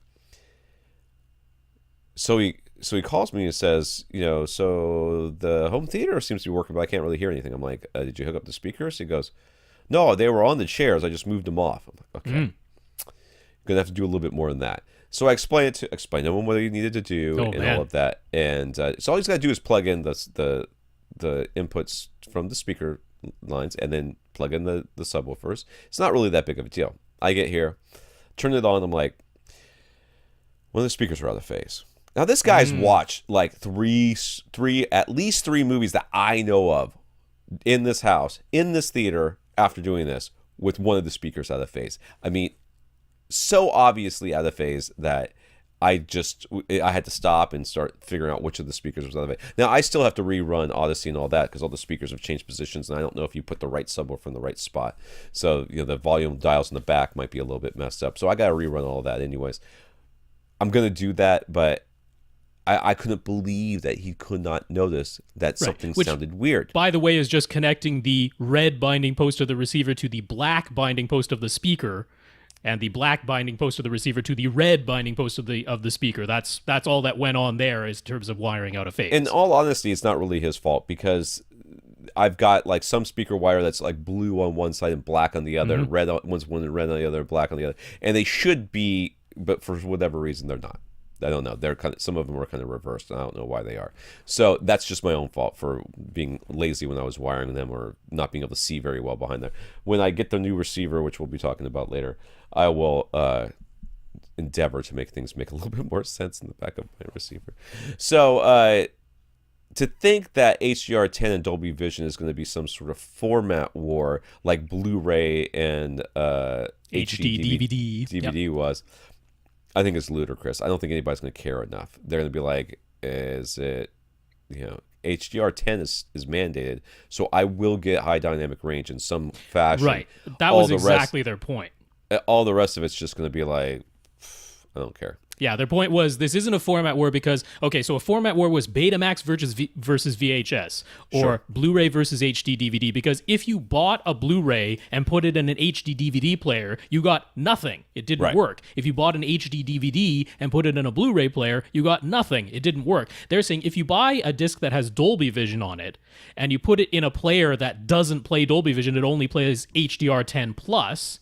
So he calls me and says, so the home theater seems to be working, but I can't really hear anything. I'm like, did you hook up the speakers? He goes, no, they were on the chairs. I just moved them off. I'm like, okay, gonna have to do a little bit more than that. So I explained to him what he needed to do all of that, and so all he's got to do is plug in the inputs from the speaker lines, and then plug in the subwoofers. It's not really that big of a deal. I get here, turn it on. I'm like, One of the speakers were out of phase. Now this guy's watched like at least three movies that I know of in this house, in this theater, after doing this with one of the speakers out of phase. I mean, so obviously out of phase that I had to stop and start figuring out which of the speakers was out of phase. Now I still have to rerun Odyssey and all that because all the speakers have changed positions, and I don't know if you put the right subwoofer in the right spot. So the volume dials in the back might be a little bit messed up. So I got to rerun all that anyways. I'm gonna do that, but I couldn't believe that he could not notice that something sounded weird. By the way, is just connecting the red binding post of the receiver to the black binding post of the speaker, and the black binding post of the receiver to the red binding post of the speaker. That's all that went on there in terms of wiring out of phase. In all honesty, it's not really his fault because I've got like some speaker wire that's like blue on one side and black on the other, and red on the other, black on the other, and they should be, but for whatever reason they're not. I don't know. They're some of them are kind of reversed, and I don't know why they are. So that's just my own fault for being lazy when I was wiring them or not being able to see very well behind there. When I get the new receiver, which we'll be talking about later, I will endeavor to make things make a little bit more sense in the back of my receiver. So to think that HDR10 and Dolby Vision is going to be some sort of format war like Blu-ray and HD DVD was, I think it's ludicrous. I don't think anybody's going to care enough. They're going to be like, is it, HDR10 is mandated, so I will get high dynamic range in some fashion. Right. That was exactly their point. All the rest of it's just going to be like, I don't care. Yeah, their point was this isn't a format war because, so a format war was Betamax versus VHS or Blu-ray versus HD DVD, because if you bought a Blu-ray and put it in an HD DVD player, you got nothing. It didn't work. If you bought an HD DVD and put it in a Blu-ray player, you got nothing. It didn't work. They're saying if you buy a disc that has Dolby Vision on it and you put it in a player that doesn't play Dolby Vision, it only plays HDR10+,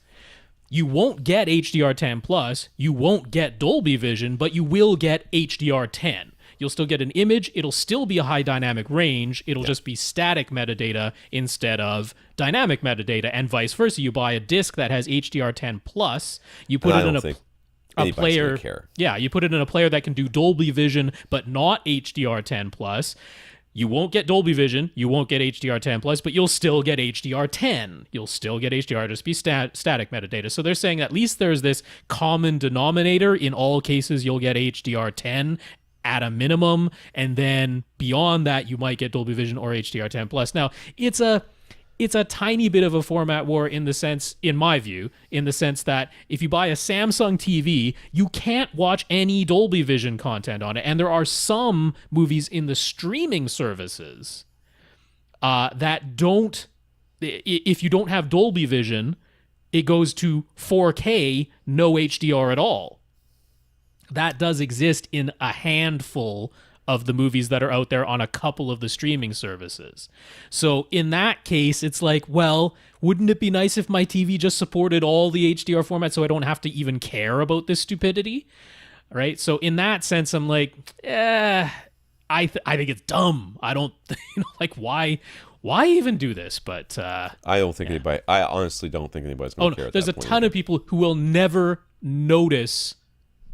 you won't get HDR10+, you won't get Dolby Vision, but you will get HDR10. You'll still get an image, it'll still be a high dynamic range, it'll just be static metadata instead of dynamic metadata, and vice versa. You buy a disc that has HDR10+, you put it in a player. Yeah, you put it in a player that can do Dolby Vision, but not HDR10+. You won't get Dolby Vision, you won't get HDR10+, but you'll still get HDR10. You'll still get HDR, just be static metadata. So they're saying at least there's this common denominator. In all cases, you'll get HDR10 at a minimum, and then beyond that, you might get Dolby Vision or HDR10+. Now, it's a tiny bit of a format war in my view, in the sense that if you buy a Samsung TV, you can't watch any Dolby Vision content on it. And there are some movies in the streaming services that don't, if you don't have Dolby Vision, it goes to 4K, no HDR at all. That does exist in a handful of the movies that are out there on a couple of the streaming services. So in that case, it's like, well, wouldn't it be nice if my TV just supported all the HDR formats so I don't have to even care about this stupidity? Right? So in that sense, I'm like, I think it's dumb. I don't, why even do this? But I honestly don't think anybody's going to care. There's a ton of people who will never notice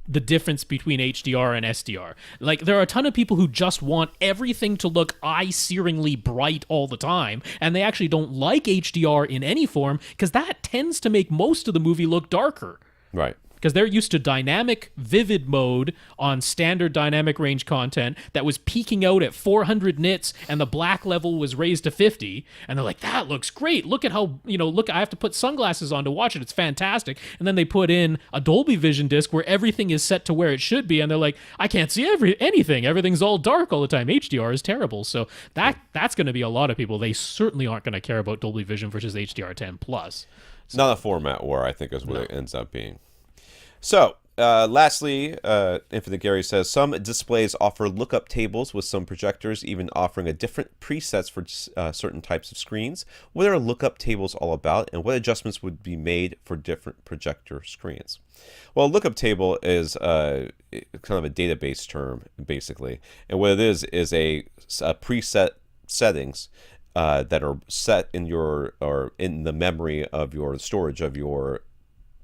the difference between HDR and SDR. Like, there are a ton of people who just want everything to look eye-searingly bright all the time, and they actually don't like HDR in any form, because that tends to make most of the movie look darker. Right. Because they're used to dynamic vivid mode on standard dynamic range content that was peaking out at 400 nits and the black level was raised to 50, and they're like, that looks great. Look at how, look, I have to put sunglasses on to watch it. It's fantastic. And then they put in a Dolby Vision disc where everything is set to where it should be, and they're like, I can't see anything. Everything's all dark all the time. HDR is terrible. So that's going to be a lot of people. They certainly aren't going to care about Dolby Vision versus HDR10+. So, not a format war, I think, is what it ends up being. So, lastly, Infinite Gary says, some displays offer lookup tables with some projectors even offering a different presets for certain types of screens. What are lookup tables all about, and what adjustments would be made for different projector screens? Well, a lookup table is kind of a database term, basically. And what it is a preset settings that are set in in the memory of your storage of your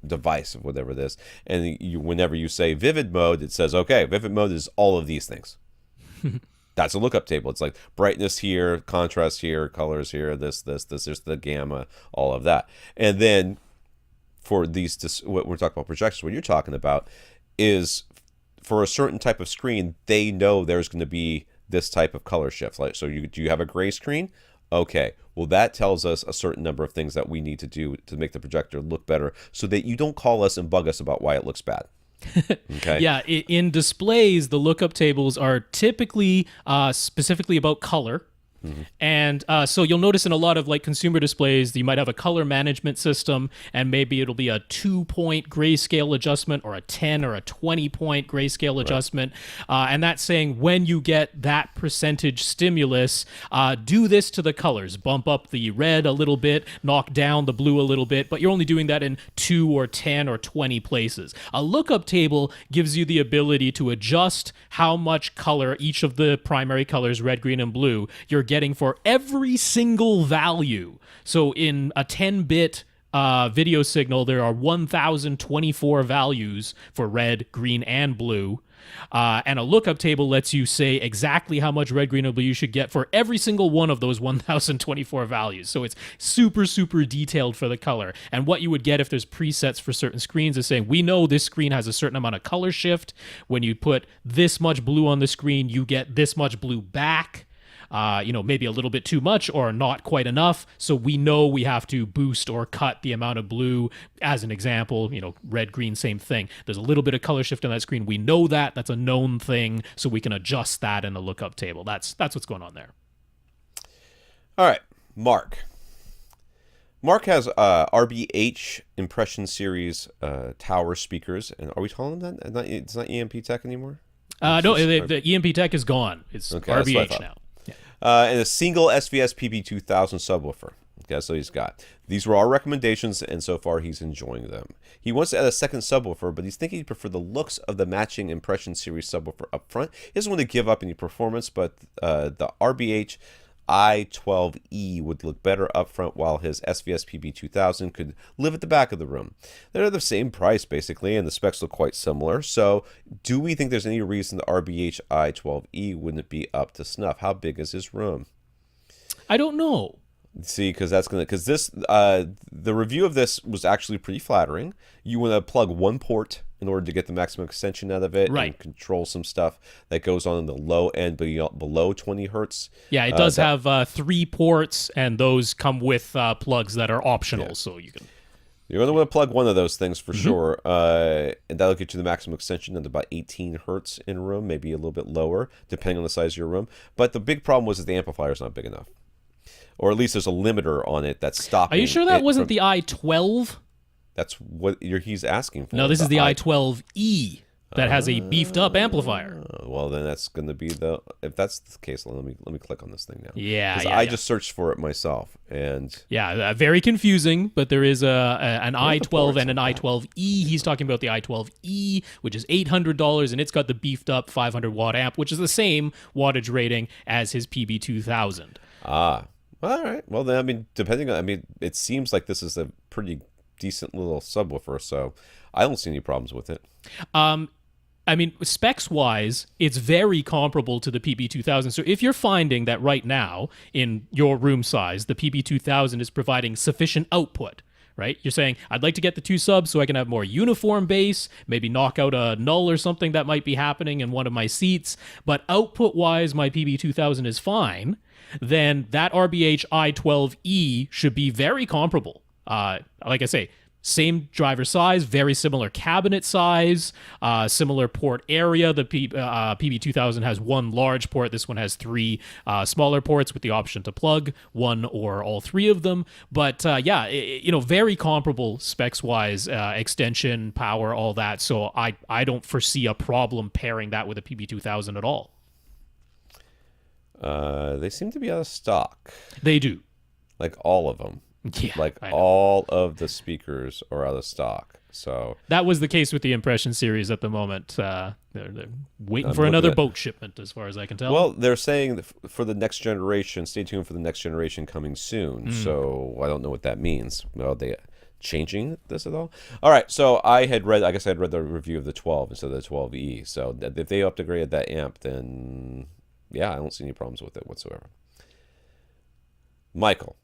device of whatever it is. And whenever you say vivid mode, it says, okay, vivid mode is all of these things. That's a lookup table. It's like brightness here, contrast here, colors here, this, there's the gamma, all of that. And then for these, what we're talking about projectors, what you're talking about is for a certain type of screen, they know there's going to be this type of color shift. Like, so do you have a gray screen? Okay, well, that tells us a certain number of things that we need to do to make the projector look better so that you don't call us and bug us about why it looks bad. Okay. Yeah, in displays, the lookup tables are typically specifically about color. Mm-hmm. And so you'll notice in a lot of like consumer displays, you might have a color management system, and maybe it'll be a 2-point grayscale adjustment or a 10 or a 20-point grayscale adjustment. And that's saying when you get that percentage stimulus, do this to the colors. Bump up the red a little bit, knock down the blue a little bit, but you're only doing that in 2 or 10 or 20 places. A lookup table gives you the ability to adjust how much color each of the primary colors, red, green, and blue, you're getting for every single value. So in a 10-bit video signal, there are 1,024 values for red, green, and blue. And a lookup table lets you say exactly how much red, green, and blue you should get for every single one of those 1,024 values. So it's super, super detailed for the color. And what you would get if there's presets for certain screens is saying, we know this screen has a certain amount of color shift. When you put this much blue on the screen, you get this much blue back. Maybe a little bit too much or not quite enough. So we know we have to boost or cut the amount of blue. As an example, red, green, same thing. There's a little bit of color shift on that screen. We know that. That's a known thing. So we can adjust that in the lookup table. That's what's going on there. All right, Mark. Mark has RBH Impression Series tower speakers. And are we calling them that? It's not EMP Tech anymore? No, the EMP Tech is gone. It's okay, RBH now. And a single SVS PB2000 subwoofer. Okay, so he's got. These were our recommendations, and so far he's enjoying them. He wants to add a second subwoofer, but he's thinking he'd prefer the looks of the matching Impression Series subwoofer up front. He doesn't want to give up any performance, but the RBH I-12E would look better up front, while his SVS PB2000 could live at the back of the room. They're the same price, basically, and the specs look quite similar. So do we think there's any reason the RBH I-12E wouldn't be up to snuff? How big is his room? I don't know. See, because this the review of this was actually pretty flattering. You want to plug one port in order to get the maximum extension out of it, and control some stuff that goes on in the low end below 20 hertz. Yeah, it does have 3 ports, and those come with plugs that are optional, so you can. You're going to want to plug one of those things for sure, and that'll get you the maximum extension at about 18 hertz in a room, maybe a little bit lower, depending on the size of your room. But the big problem was that the amplifier's not big enough. Or at least there's a limiter on it that's stopping. Are you sure that wasn't the I-12? That's what he's asking for. No, this is the I-12E that has a beefed up amplifier. Well, then that's going to be if that's the case, let me click on this thing now. Yeah, I just searched for it myself, and very confusing. But there is an I-12 and an I-12E. He's talking about the I-12E, which is $800, and it's got the beefed up 500 watt amp, which is the same wattage rating as his PB2000. All right. Well, then, it seems like this is a pretty decent little subwoofer, so I don't see any problems with it. Specs-wise, it's very comparable to the PB2000. So if you're finding that right now, in your room size, the PB2000 is providing sufficient output, right? You're saying, I'd like to get the 2 subs so I can have more uniform bass, maybe knock out a null or something that might be happening in one of my seats, but output-wise, my PB2000 is fine, then that RBH I-12E should be very comparable. Like I say, same driver size, very similar cabinet size, similar port area. The PB2000 has 1 large port. This one has 3 smaller ports with the option to plug 1 or all 3 of them. But very comparable specs-wise, extension, power, all that. So I don't foresee a problem pairing that with a PB2000 at all. They seem to be out of stock. They do. Like all of them. Yeah, like all of the speakers are out of stock. So that was the case with the Impression Series at the moment. They're waiting for another boat shipment, as far as I can tell. Well, they're saying that for the next generation, stay tuned for the next generation coming soon. So I don't know what that means. Well, changing this at all. All right, so I guess I had read the review of the 12 instead of the 12E. So if they upgraded that amp, then yeah, I don't see any problems with it whatsoever. Michael.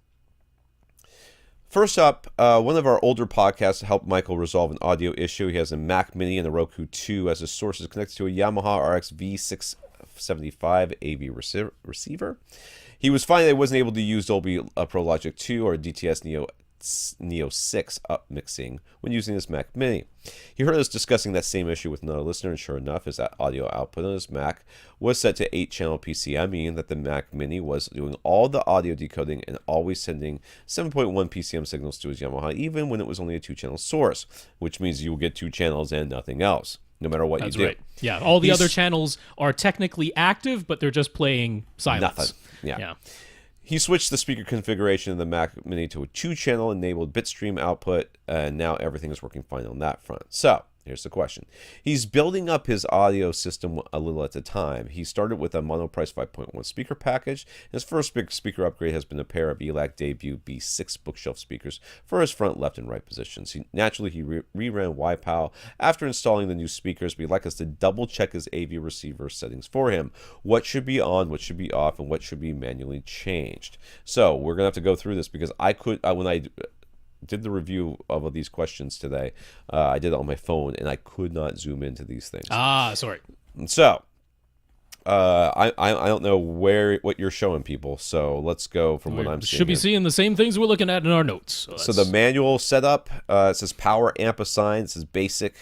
First up, one of our older podcasts helped Michael resolve an audio issue. He has a Mac Mini and a Roku 2 as his source is connected to a Yamaha RX V675 AV receiver. He was finding that he wasn't able to use Dolby Pro Logic 2 or DTS Neo 6 upmixing when using his Mac Mini. He heard us discussing that same issue with another listener, and sure enough, his audio output on his Mac was set to 8-channel PCM, meaning that the Mac Mini was doing all the audio decoding and always sending 7.1 PCM signals to his Yamaha, even when it was only a 2-channel source, which means you will get 2 channels and nothing else, no matter what you do. Right. Yeah, all the other channels are technically active, but they're just playing silence. Nothing. Yeah. He switched the speaker configuration of the Mac Mini to a 2-channel enabled bitstream output, and now everything is working fine on that front. So, here's the question. He's building up his audio system a little at a time. He started with a monoprice 5.1 speaker package. His first big speaker upgrade has been a pair of ELAC debut B6 bookshelf speakers for his front, left, and right positions. Naturally, he reran YPOW after installing the new speakers, but he'd like us to double-check his AV receiver settings for him. What should be on, what should be off, and what should be manually changed. So, we're going to have to go through this because when I did the review of these questions today, I did it on my phone, and I could not zoom into these things. Sorry. So, I don't know what you're showing people, so let's go from what I'm seeing. Should be seeing the same things we're looking at in our notes. So the manual setup, it says power amp assigned. It says basic,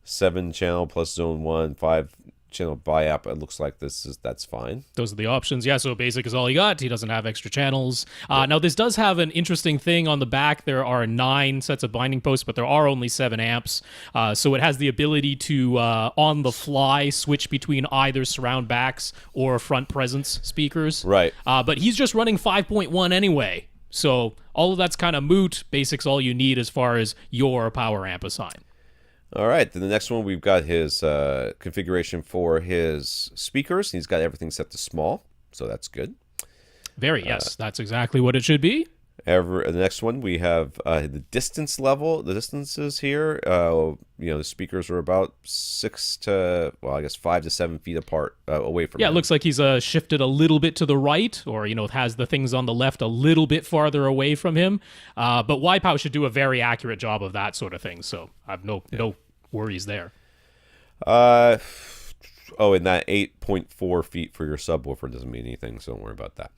7-channel plus zone 1, 5-channel bi-app. It looks like that's fine. Those are the options. Yeah, so basic is all he got. He doesn't have extra channels. Now, this does have an interesting thing on the back. There are 9 sets of binding posts, but there are only 7 amps. So it has the ability to, on the fly, switch between either surround backs or front presence speakers. Right. But he's just running 5.1 anyway. So all of that's kind of moot. Basic's all you need as far as your power amp assign. All right, then the next one, we've got his configuration for his speakers. He's got everything set to small, so that's good. Yes, that's exactly what it should be. The next one, we have the distance level. The distances here, the speakers are about 5 to 7 feet apart away from him. It looks like he's shifted a little bit to the right, or, has the things on the left a little bit farther away from him. But YPOW should do a very accurate job of that sort of thing, so I have no worries there. And that 8.4 feet for your subwoofer doesn't mean anything, so don't worry about that.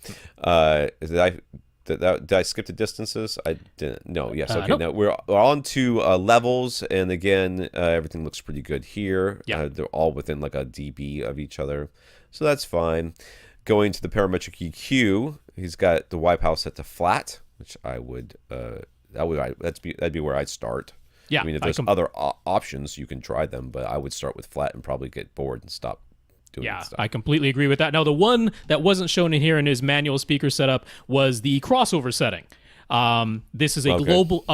Did I skip the distances? I didn't. No. Yes. Okay. Nope. Now we're on to levels, and again, everything looks pretty good here. Yeah. They're all within like a dB of each other, so that's fine. Going to the parametric EQ, he's got the YPOW set to flat, which I would that'd be where I'd start. Yeah. I mean, if there's other options, you can try them, but I would start with flat and probably get bored and stop. I completely agree with that. Now, the one that wasn't shown in here in his manual speaker setup was the crossover setting. This is a global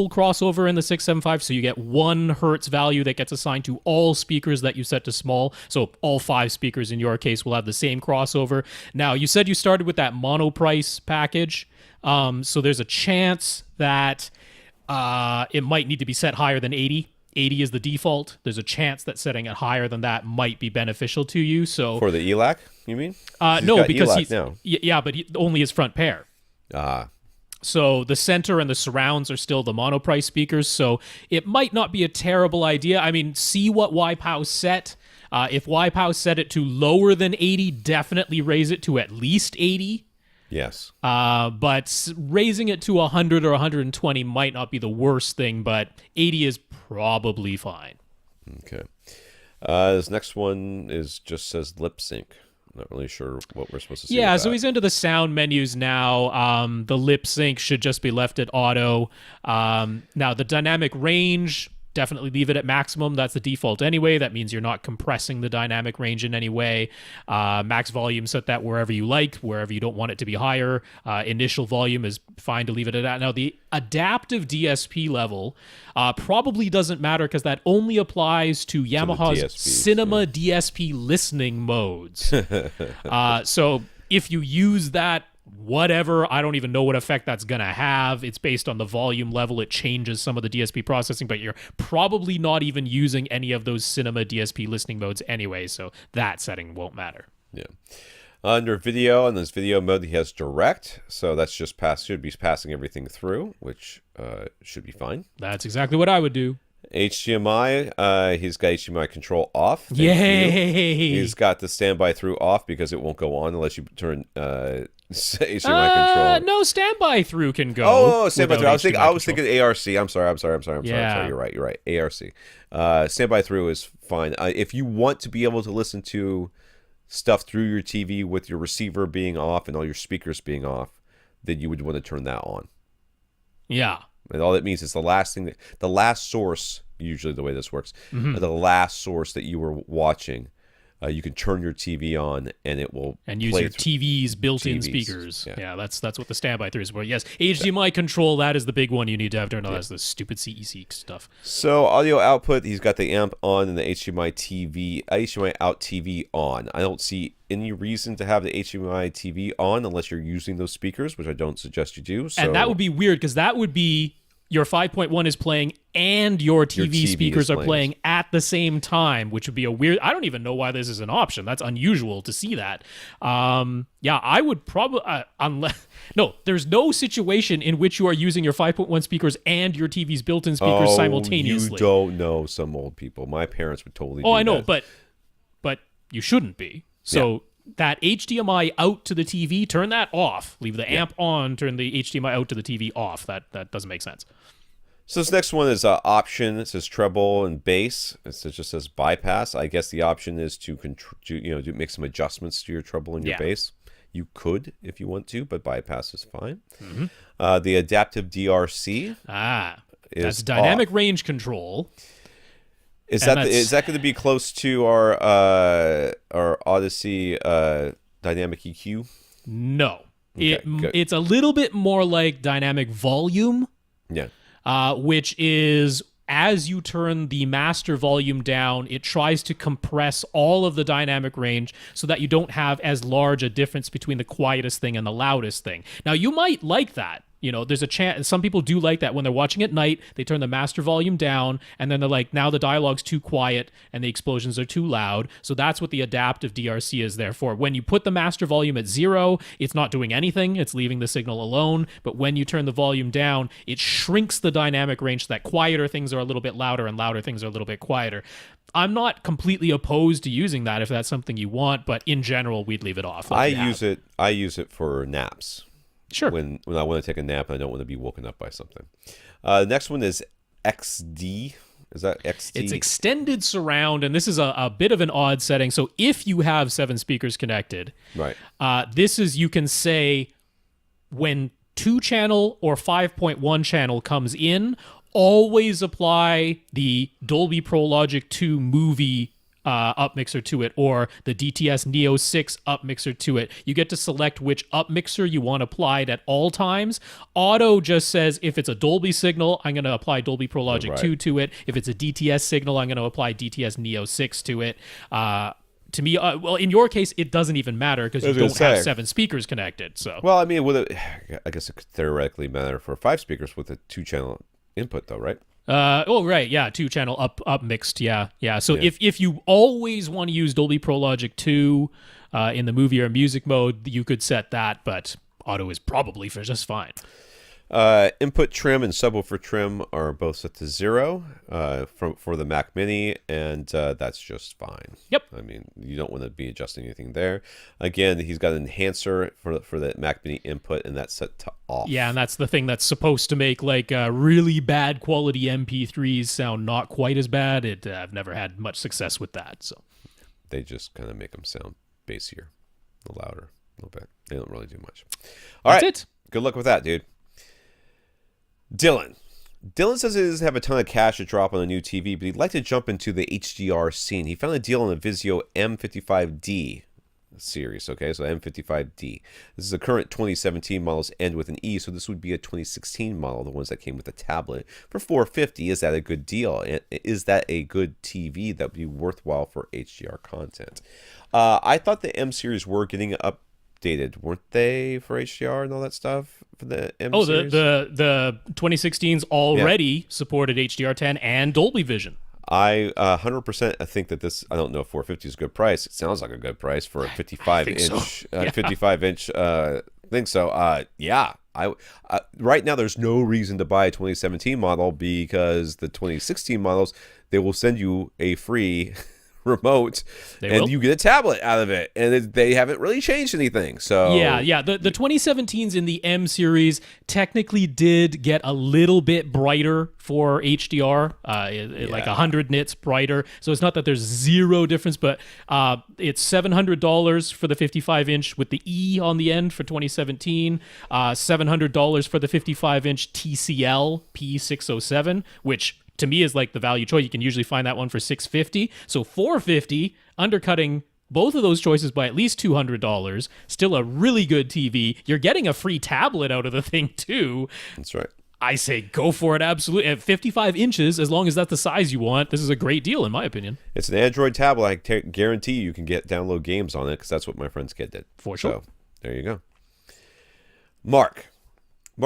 crossover in the 675, so you get 1 hertz value that gets assigned to all speakers that you set to small. So all 5 speakers in your case will have the same crossover. Now, you said you started with that monoprice package, so there's a chance that it might need to be set higher than 80. 80 is the default. There's a chance that setting it higher than that might be beneficial to you. So for the ELAC, you mean? No, because ELAC he's now. Yeah, but only his front pair. So the center and the surrounds are still the monoprice speakers. So it might not be a terrible idea. I mean, see what YPOW set. If YPOW set it to lower than 80, definitely raise it to at least 80. Yes. But raising it to 100 or 120 might not be the worst thing, but 80 is probably fine. Okay. This next one just says lip sync. I'm not really sure what we're supposed to see. Yeah, so he's into the sound menus now. The lip sync should just be left at auto. Now, the dynamic range, definitely leave it at maximum. That's the default anyway. That means you're not compressing the dynamic range in any way. Max volume, set that wherever you like, wherever you don't want it to be higher. Initial volume is fine to leave it at that. Now, the adaptive DSP level probably doesn't matter because that only applies to Yamaha's DSPs, DSP listening modes. So if you use that whatever. I don't even know what effect that's going to have. It's based on the volume level. It changes some of the DSP processing, but you're probably not even using any of those cinema DSP listening modes anyway, so that setting won't matter. Yeah. Under video, in this video mode, he has direct, so that's just should be passing everything through, which should be fine. That's exactly what I would do. HDMI, he's got HDMI control off. Yay! He's got the standby through off because it won't go on unless you turn HDMI control. No, standby through can go. Oh, standby through. I was thinking ARC. I'm sorry. You're right. ARC. Standby through is fine. If you want to be able to listen to stuff through your TV with your receiver being off and all your speakers being off, then you would want to turn that on. Yeah. And all that means is the last source, usually the way this works, the last source that you were watching, you can turn your TV on and it will and use your TV's built-in speakers. Yeah, that's what the standby through is for. Yes, HDMI control, that is the big one you need to have turned on. That's the stupid CEC stuff. So audio output, he's got the amp on and the HDMI out TV on. I don't see any reason to have the HDMI TV on unless you're using those speakers, which I don't suggest you do. So, and that would be weird because that would be your 5.1 is playing and your TV speakers are playing at the same time, which would be a weird... I don't even know why this is an option. That's unusual to see that. Yeah, I would probably... No, there's no situation in which you are using your 5.1 speakers and your TV's built-in speakers simultaneously. You don't know some old people. My parents would totally do I know, that. but you shouldn't be. So... Yeah. That HDMI out to the TV, turn that off. Leave the amp on, turn the HDMI out to the TV off. That doesn't make sense. So this next one is option. It says treble and bass. It just says bypass. I guess the option is to make some adjustments to your treble and your bass. You could if you want to, but bypass is fine. The adaptive DRC. That's dynamic range control. Is that going to be close to our Odyssey dynamic EQ? No. Okay, it's a little bit more like dynamic volume. Yeah. Which is as you turn the master volume down, it tries to compress all of the dynamic range so that you don't have as large a difference between the quietest thing and the loudest thing. Now, you might like that. You know, there's a chance. Some people do like that when they're watching at night. They turn the master volume down, and then they're like, now the dialogue's too quiet and the explosions are too loud. So that's what the adaptive DRC is there for. When you put the master volume at 0, it's not doing anything. It's leaving the signal alone. But when you turn the volume down, it shrinks the dynamic range so that quieter things are a little bit louder and louder things are a little bit quieter. I'm not completely opposed to using that if that's something you want, but in general, we'd leave it off. I use it for naps. Sure. When I want to take a nap and I don't want to be woken up by something. Next one is XD. Is that XD? It's extended surround, and this is a bit of an odd setting. So if you have 7 speakers connected, right, this is, you can say when 2-channel or 5.1 channel comes in, always apply the Dolby Pro Logic 2 movie upmixer to it, or the DTS Neo 6 upmixer to it. You get to select which upmixer you want applied at all times. Auto just says if it's a Dolby signal, I'm going to apply Dolby Pro Logic 2 to it. If it's a DTS signal, I'm going to apply DTS Neo 6 to it. To me, well, in your case, it doesn't even matter because you don't have 7 speakers connected. So, well, I mean, I guess it could theoretically matter for 5 speakers with a 2-channel input, though, right? Right, yeah, 2-channel up mixed, yeah. So if you always want to use Dolby Pro Logic 2 in the movie or music mode, you could set that, but auto is probably just fine. Input trim and subwoofer trim are both set to 0 for the Mac Mini, and that's just fine. Yep. I mean, you don't want to be adjusting anything there. Again, he's got an enhancer for the Mac Mini input, and that's set to off. Yeah, and that's the thing that's supposed to make like really bad quality MP3s sound not quite as bad. I've never had much success with that. So they just kind of make them sound bassier, a little louder, a little bit. They don't really do much. All right. That's it. Good luck with that, dude. Dylan says he doesn't have a ton of cash to drop on a new TV, but he'd like to jump into the HDR scene. He found a deal on the Vizio M55D series, okay? So M55D. This is the current 2017 models end with an E, so this would be a 2016 model, the ones that came with the tablet, for $450. Is that a good deal? Is that a good TV that would be worthwhile for HDR content? I thought the M series were getting up updated, weren't they, for HDR and all that stuff for the M Oh, series? the 2016s already supported HDR10 and Dolby Vision. I 100% I think that this. I don't know if 450 is a good price. It sounds like a good price for a 55-inch, 55-inch thing. So, yeah. Right now, there's no reason to buy a 2017 model because the 2016 models, they will send you a free remote you get a tablet out of it, and they haven't really changed anything. So yeah, the 2017s in the M series technically did get a little bit brighter for HDR, like 100 nits brighter. So it's not that there's zero difference, but it's $700 for the 55-inch with the E on the end for 2017, $700 for the 55-inch TCL P607, which to me is like the value choice. You can usually find that one for $650. So $450, undercutting both of those choices by at least $200. Still a really good TV. You're getting a free tablet out of the thing too. That's right. I say go for it, absolutely. At 55 inches, as long as that's the size you want, this is a great deal, in my opinion. It's an Android tablet. I guarantee you can download games on it because that's what my friend's kid did. For sure. So there you go. Mark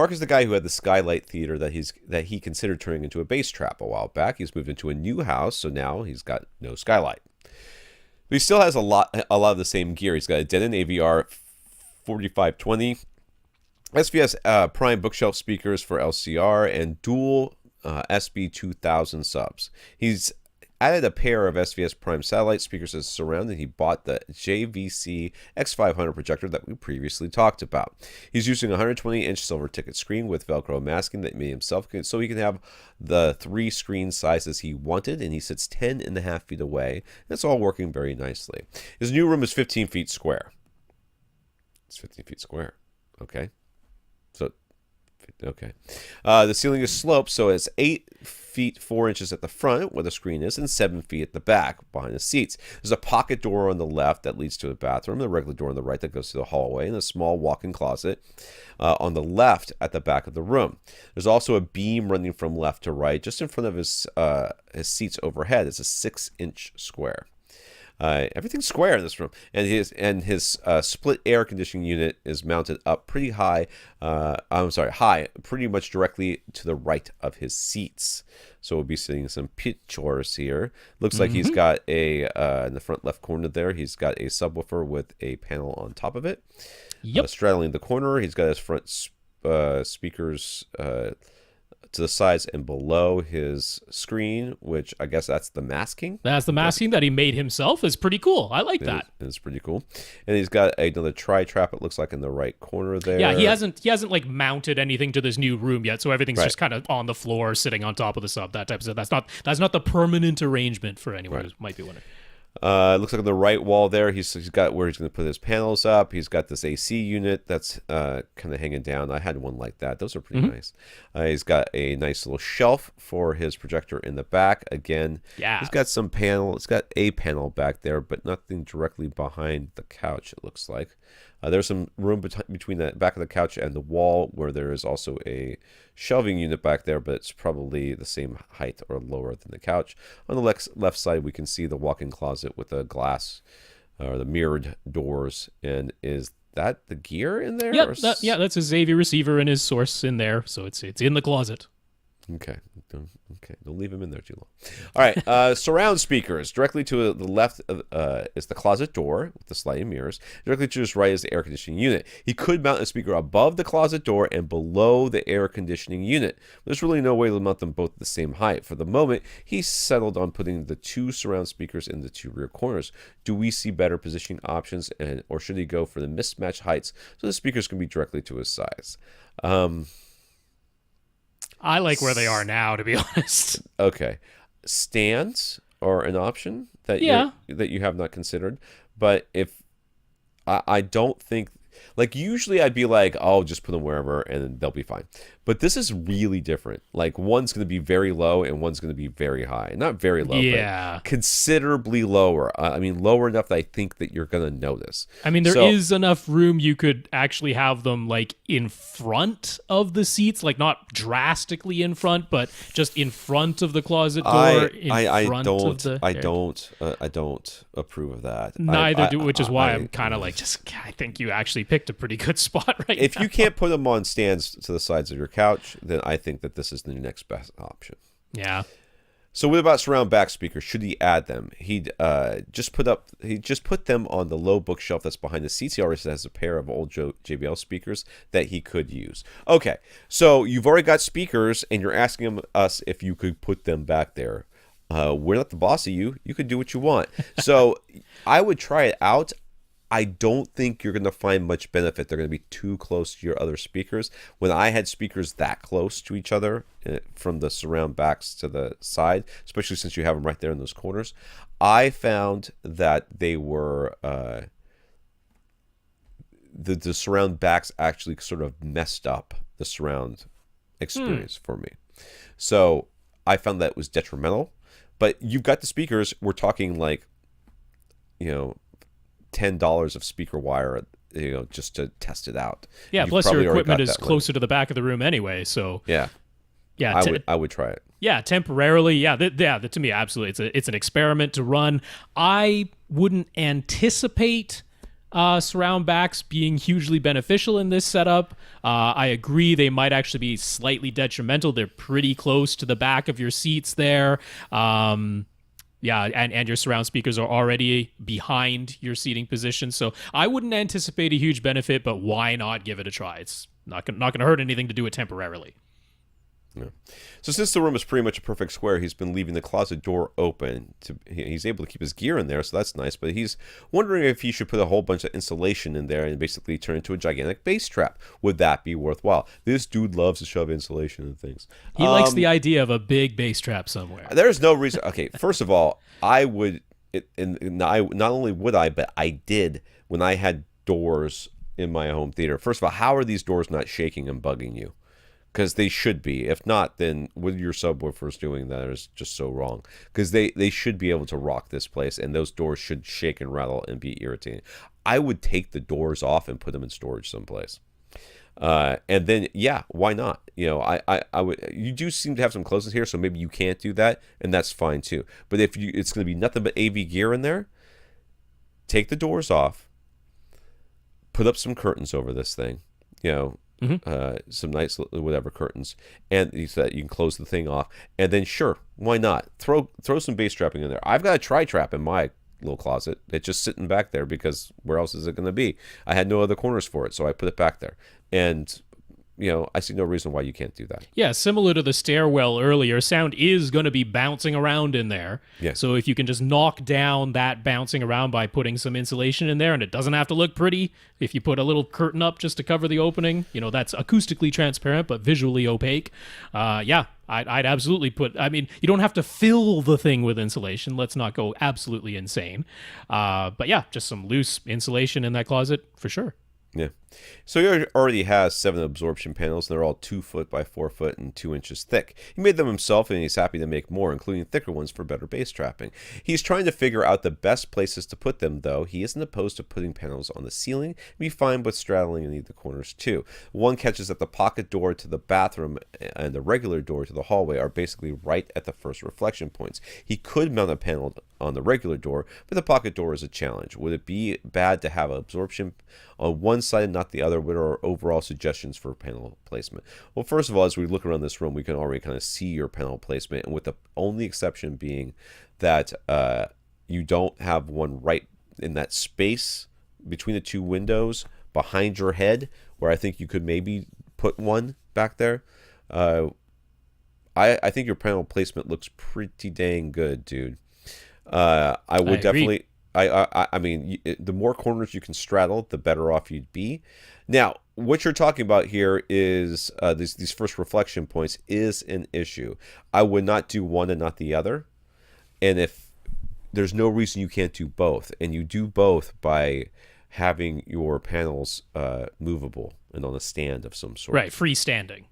is the guy who had the skylight theater that he considered turning into a bass trap a while back. He's moved into a new house, so now he's got no skylight. But he still has a lot of the same gear. He's got a Denon AVR 4520, SVS Prime bookshelf speakers for LCR, and dual SB2000 subs. He's added a pair of SVS Prime satellite speakers as surround, and he bought the JVC X500 projector that we previously talked about. He's using a 120-inch silver ticket screen with Velcro masking that he made himself so he can have the 3 screen sizes he wanted, and he sits 10.5 feet away. It's all working very nicely. His new room is 15 feet square. It's 15 feet square. Okay. Okay. The ceiling is sloped, so it's 8 feet 4 inches at the front where the screen is, and 7 feet at the back behind the seats. There's a pocket door on the left that leads to a bathroom, a regular door on the right that goes to the hallway, and a small walk-in closet on the left at the back of the room. There's also a beam running from left to right just in front of his seats overhead. It's a 6-inch square. Everything's square in this room, and his split air conditioning unit is mounted up pretty high. High, pretty much directly to the right of his seats. So we'll be seeing some pictures here. Looks like he's got in the front left corner there. He's got a subwoofer with a panel on top of it. Yep. Straddling the corner, he's got his front speakers to the sides and below his screen, which I guess that's the masking. That's the masking that he made himself. Is pretty cool. I like that. It's pretty cool. And he's got another tri-trap, it looks like, in the right corner there. Yeah, he hasn't like mounted anything to this new room yet, so everything's just kind of on the floor, sitting on top of the sub, that type of stuff. That's not the permanent arrangement for anyone who might be wondering. Looks like on the right wall there, he's got where he's going to put his panels up. He's got this AC unit that's kind of hanging down. I had one like that. Those are pretty nice. He's got a nice little shelf for his projector in the back. Again, he's got some panel. It's got a panel back there, but nothing directly behind the couch, it looks like. There's some room between the back of the couch and the wall where there is also a shelving unit back there, but it's probably the same height or lower than the couch. On the left side, we can see the walk-in closet with the glass or the mirrored doors. And is that the gear in there? That's his AV receiver and his source in there, so it's in the closet. Okay. Don't leave him in there too long. All right. Surround speakers. Directly to the left is the closet door with the sliding mirrors. Directly to his right is the air conditioning unit. He could mount a speaker above the closet door and below the air conditioning unit. There's really no way to mount them both at the same height. For the moment, he's settled on putting the 2 surround speakers in the 2 rear corners. Do we see better positioning options, or should he go for the mismatched heights so the speakers can be directly to his size? I like where they are now, to be honest. Okay. Stands are an option that you have not considered. But if I don't think, like, usually I'd be like, oh, just put them wherever and they'll be fine. But this is really different. Like, one's going to be very low and one's going to be very high. Not very low, but considerably lower. I mean, lower enough that I think that you're going to notice. I mean, there is enough room you could actually have them, like, in front of the seats. Like, not drastically in front, but just in front of the closet door. I don't approve of that. Neither do, which is why I'm kind of like, I think you actually actually picked a pretty good spot right If now. you can't put them on stands to the sides of your couch, then I think that this is the next best option. Yeah. So what about surround back speakers? Should he add them? He just put them on the low bookshelf that's behind the seats. He already has a pair of old JBL speakers that he could use. Okay, so you've already got speakers, and you're asking us if you could put them back there. We're not the boss of you. You could do what you want. So I would try it out. I don't think you're going to find much benefit. They're going to be too close to your other speakers. When I had speakers that close to each other from the surround backs to the side, especially since you have them right there in those corners, I found that they were the surround backs actually sort of messed up the surround experience for me. So I found that it was detrimental. But you've got the speakers. We're talking like, $10 of speaker wire, just to test it out. Yeah, You've plus your probably already equipment got is that closer to the back of the room anyway, so yeah, I would try it. Yeah, temporarily. Yeah, to me, absolutely, it's an experiment to run. I wouldn't anticipate surround backs being hugely beneficial in this setup. I agree they might actually be slightly detrimental. They're pretty close to the back of your seats there. Yeah, and your surround speakers are already behind your seating position. So I wouldn't anticipate a huge benefit, but why not give it a try? It's not going to hurt anything to do it temporarily. Yeah. So since the room is pretty much a perfect square, he's been leaving the closet door open. He's able to keep his gear in there, so that's nice. But he's wondering if he should put a whole bunch of insulation in there and basically turn it into a gigantic bass trap. Would that be worthwhile? This dude loves to shove insulation in things. He likes the idea of a big bass trap somewhere. There's no reason. Okay, first of all, I would, not only would I, but I did when I had doors in my home theater. First of all, how are these doors not shaking and bugging you? Because they should be. If not, then what are your subwoofers doing that is just so wrong? Because they should be able to rock this place, and those doors should shake and rattle and be irritating. I would take the doors off and put them in storage someplace. And then, yeah, why not? I would. You do seem to have some closets here, so maybe you can't do that, and that's fine too. But if it's going to be nothing but AV gear in there, take the doors off, put up some curtains over this thing, some nice whatever curtains, and so that you can close the thing off. And then sure, why not throw some bass trapping in there? I've got a tri-trap in my little closet. It's just sitting back there because where else is it going to be? I had no other corners for it, so I put it back there. And I see no reason why you can't do that. Yeah, similar to the stairwell earlier, sound is going to be bouncing around in there. Yeah. So if you can just knock down that bouncing around by putting some insulation in there, and it doesn't have to look pretty, if you put a little curtain up just to cover the opening, that's acoustically transparent but visually opaque. Yeah, I'd absolutely you don't have to fill the thing with insulation. Let's not go absolutely insane. But yeah, just some loose insulation in that closet for sure. Yeah. So he already has 7 absorption panels, and they're all 2 foot by 4 foot and 2 inches thick. He made them himself, and he's happy to make more, including thicker ones for better bass trapping. He's trying to figure out the best places to put them, though. He isn't opposed to putting panels on the ceiling. He'd be fine with straddling in either corners, too. One catches that the pocket door to the bathroom and the regular door to the hallway are basically right at the first reflection points. He could mount a panel on the regular door, but the pocket door is a challenge. Would it be bad to have absorption on one side and not the other? What are overall suggestions for panel placement? Well, first of all, as we look around this room, we can already kind of see your panel placement, and with the only exception being that you don't have one right in that space between the 2 windows behind your head, where I think you could maybe put one back there. I think your panel placement looks pretty dang good, dude. I would definitely. I mean, the more corners you can straddle, the better off you'd be. Now, what you're talking about here is these first reflection points is an issue. I would not do one and not the other. And if there's no reason you can't do both, and you do both by having your panels movable and on a stand of some sort. Right, freestanding.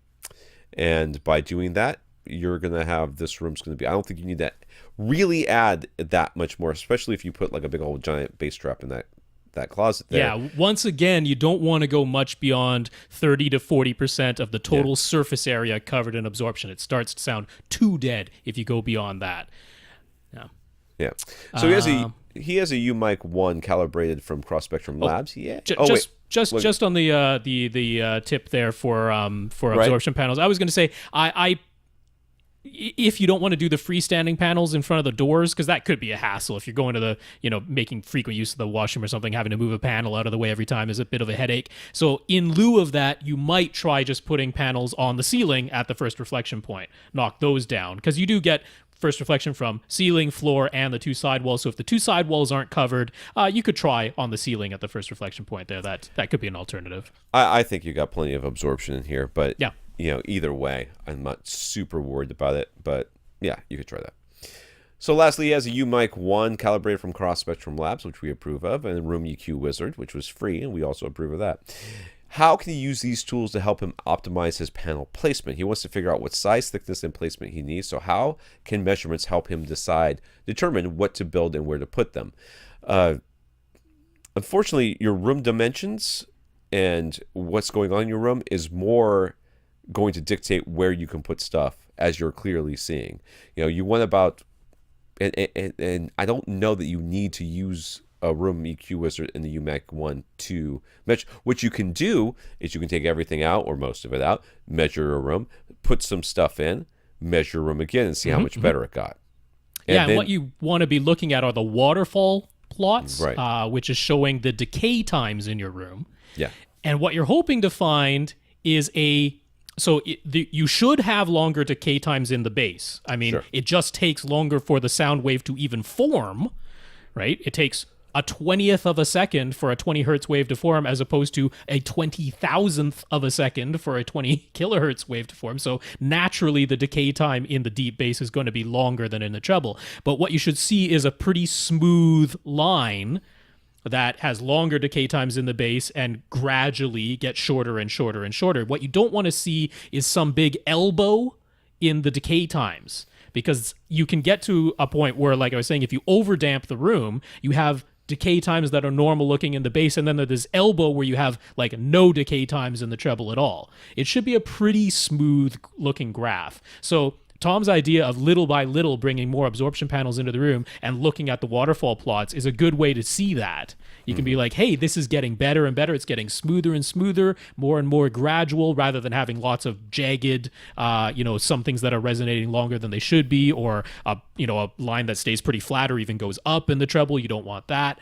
And by doing that, you're going to have this room's going to be, I don't think you need that really add that much more, especially if you put like a big old giant bass trap in that closet there. Yeah, once again, you don't want to go much beyond 30 to 40% of the total surface area covered in absorption. It starts to sound too dead if you go beyond that. Yeah. So he has a UMic 1 calibrated from Cross Spectrum Labs. Yeah. Just on the tip there for absorption panels. I was going to say if you don't want to do the freestanding panels in front of the doors, because that could be a hassle if you're going to the, making frequent use of the washroom or something, having to move a panel out of the way every time is a bit of a headache. So in lieu of that, you might try just putting panels on the ceiling at the first reflection point. Knock those down, because you do get first reflection from ceiling, floor, and the two sidewalls. So if the two sidewalls aren't covered, you could try on the ceiling at the first reflection point there. That could be an alternative. I think you got plenty of absorption in here, but yeah. Either way, I'm not super worried about it, but yeah, you could try that. So lastly, he has a UMic 1 calibrated from Cross Spectrum Labs, which we approve of, and a Room EQ Wizard, which was free, and we also approve of that. How can he use these tools to help him optimize his panel placement? He wants to figure out what size, thickness, and placement he needs. So how can measurements help him determine what to build and where to put them? Unfortunately, your room dimensions and what's going on in your room is more going to dictate where you can put stuff, as you're clearly seeing. You want about, and I don't know that you need to use a Room EQ Wizard in the UMic 1 to measure. What you can do is you can take everything out, or most of it out, measure a room, put some stuff in, measure a room again, and see how much better it got. And what you want to be looking at are the waterfall plots, right. Which is showing the decay times in your room. Yeah. And what you're hoping to find is you should have longer decay times in the base. I mean, It just takes longer for the sound wave to even form, right? It takes a 20th of a second for a 20 hertz wave to form, as opposed to a 20,000th of a second for a 20 kilohertz wave to form. So naturally, the decay time in the deep bass is going to be longer than in the treble. But what you should see is a pretty smooth line that has longer decay times in the bass and gradually gets shorter and shorter and shorter. What you don't want to see is some big elbow in the decay times, because you can get to a point where, like I was saying, if you overdamp the room, you have decay times that are normal looking in the bass, and then there's this elbow where you have like no decay times in the treble at all. It should be a pretty smooth looking graph. So Tom's idea of little by little bringing more absorption panels into the room and looking at the waterfall plots is a good way to see that. You can be like, hey, this is getting better and better. It's getting smoother and smoother, more and more gradual, rather than having lots of jagged, some things that are resonating longer than they should be, or a line that stays pretty flat or even goes up in the treble. You don't want that.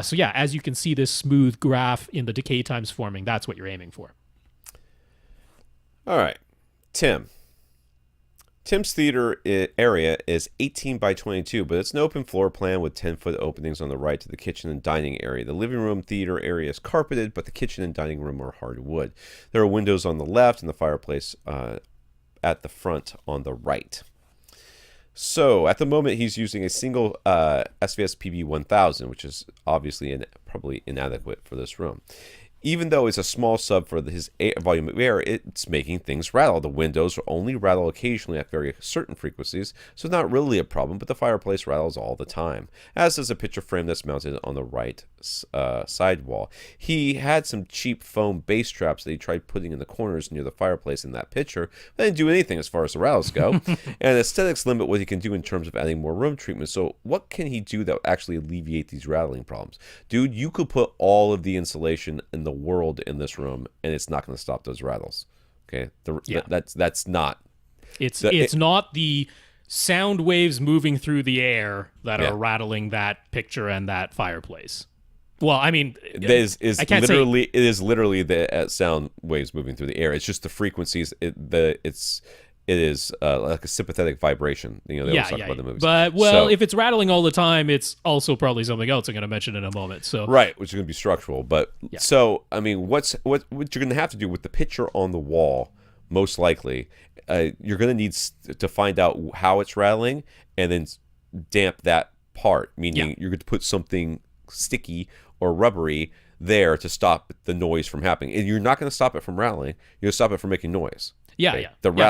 So yeah, as you can see this smooth graph in the decay times forming, that's what you're aiming for. All right, Tim's theater area is 18 by 22, but it's an open floor plan with 10-foot openings on the right to the kitchen and dining area. The living room theater area is carpeted, but the kitchen and dining room are hardwood. There are windows on the left and the fireplace at the front on the right. So at the moment, he's using a single SVS PB1000, which is obviously probably inadequate for this room. Even though it's a small sub for his volume of air, it's making things rattle. The windows only rattle occasionally at very certain frequencies, so not really a problem, but the fireplace rattles all the time, as does a picture frame that's mounted on the right side wall. He had some cheap foam bass traps that he tried putting in the corners near the fireplace in that picture, but didn't do anything as far as the rattles go. And aesthetics limit what he can do in terms of adding more room treatment, so what can he do that will actually alleviate these rattling problems? Dude, you could put all of the insulation in the world in this room, and it's not going to stop those rattles. Okay, that's not. It's not the sound waves moving through the air that are rattling that picture and that fireplace. Well, I mean, it is literally the sound waves moving through the air. It's just the frequencies. It is like a sympathetic vibration. They always talk about the movies. But if it's rattling all the time, it's also probably something else I'm going to mention in a moment. So right, which is going to be structural. But so I mean, what you're going to have to do with the picture on the wall, most likely, you're going to need to find out how it's rattling and then damp that part. Meaning you're going to put something sticky or rubbery there to stop the noise from happening. And you're not going to stop it from rattling. You're going to stop it from making noise. The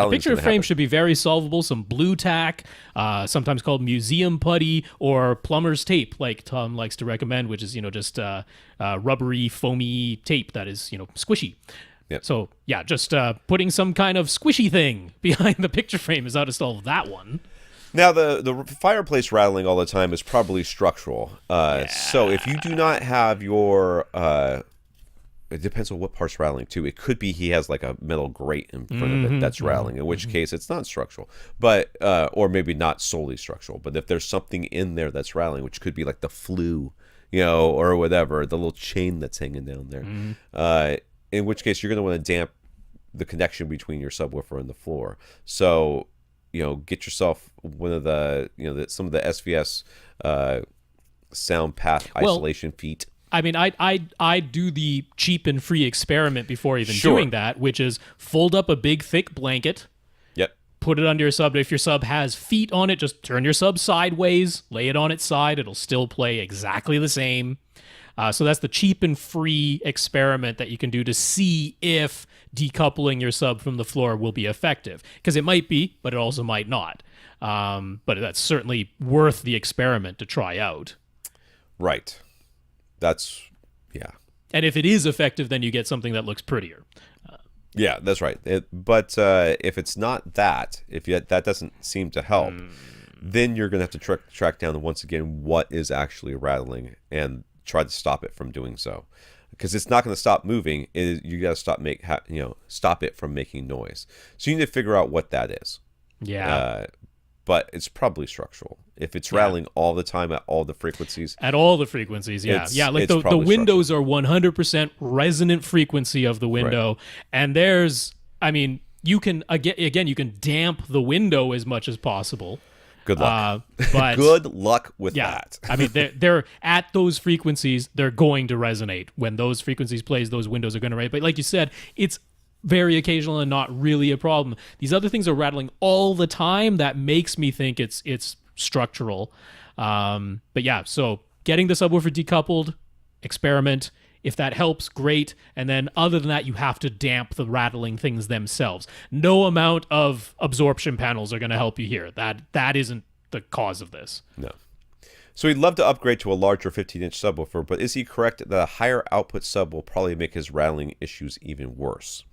picture frame should be very solvable. Some blue tack, sometimes called museum putty, or plumber's tape, like Tom likes to recommend, which is just rubbery, foamy tape that is squishy. Yep. So just putting some kind of squishy thing behind the picture frame is how to solve that one. Now, the fireplace rattling all the time is probably structural. So if you do not have your... it depends on what part's rattling, too. It could be he has like a metal grate in front of it that's rattling, in which case it's not structural. But or maybe not solely structural. But if there's something in there that's rattling, which could be like the flue, or whatever, the little chain that's hanging down there, in which case you're going to want to damp the connection between your subwoofer and the floor. So... get yourself one of the, some of the SVS sound path isolation feet. I mean, I do the cheap and free experiment before even Sure. doing that, which is fold up a big thick blanket, Yep. put it under your sub. If your sub has feet on it, just turn your sub sideways, lay it on its side. It'll still play exactly the same. So that's the cheap and free experiment that you can do to see if decoupling your sub from the floor will be effective. Because it might be, but it also might not. But that's certainly worth the experiment to try out. Right. That's, yeah. And if it is effective, then you get something that looks prettier. Yeah, that's right. But if it's not that, that doesn't seem to help, then you're going to have to track down once again what is actually rattling and try to stop it from doing so, because it's not going to stop moving. You got to stop it from making noise. So you need to figure out what that is. Yeah. But it's probably structural. If it's rattling all the time at all the frequencies. At all the frequencies, yeah. Like the windows are 100% resonant frequency of the window. Right. And you can, again, you can damp the window as much as possible. Good luck. But good luck with that. I mean, they're at those frequencies, they're going to resonate. When those frequencies plays, those windows are going to resonate. But like you said, it's very occasional and not really a problem. These other things are rattling all the time. That makes me think it's structural. But yeah, so getting the subwoofer decoupled, experiment. If that helps, great. And then other than that, you have to damp the rattling things themselves. No amount of absorption panels are going to help you here. That isn't the cause of this. No. So he'd love to upgrade to a larger 15-inch subwoofer, but is he correct that a higher output sub will probably make his rattling issues even worse?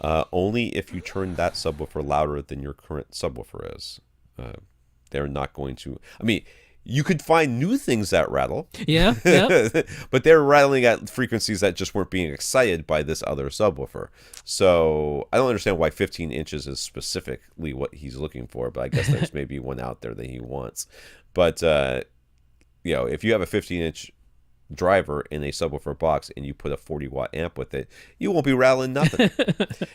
Only if you turn that subwoofer louder than your current subwoofer is. They're not going to... I mean... You could find new things that rattle. Yeah. But they're rattling at frequencies that just weren't being excited by this other subwoofer. So I don't understand why 15 inches is specifically what he's looking for, but I guess there's maybe one out there that he wants. But, if you have a 15-inch driver in a subwoofer box and you put a 40-watt amp with it, you won't be rattling nothing.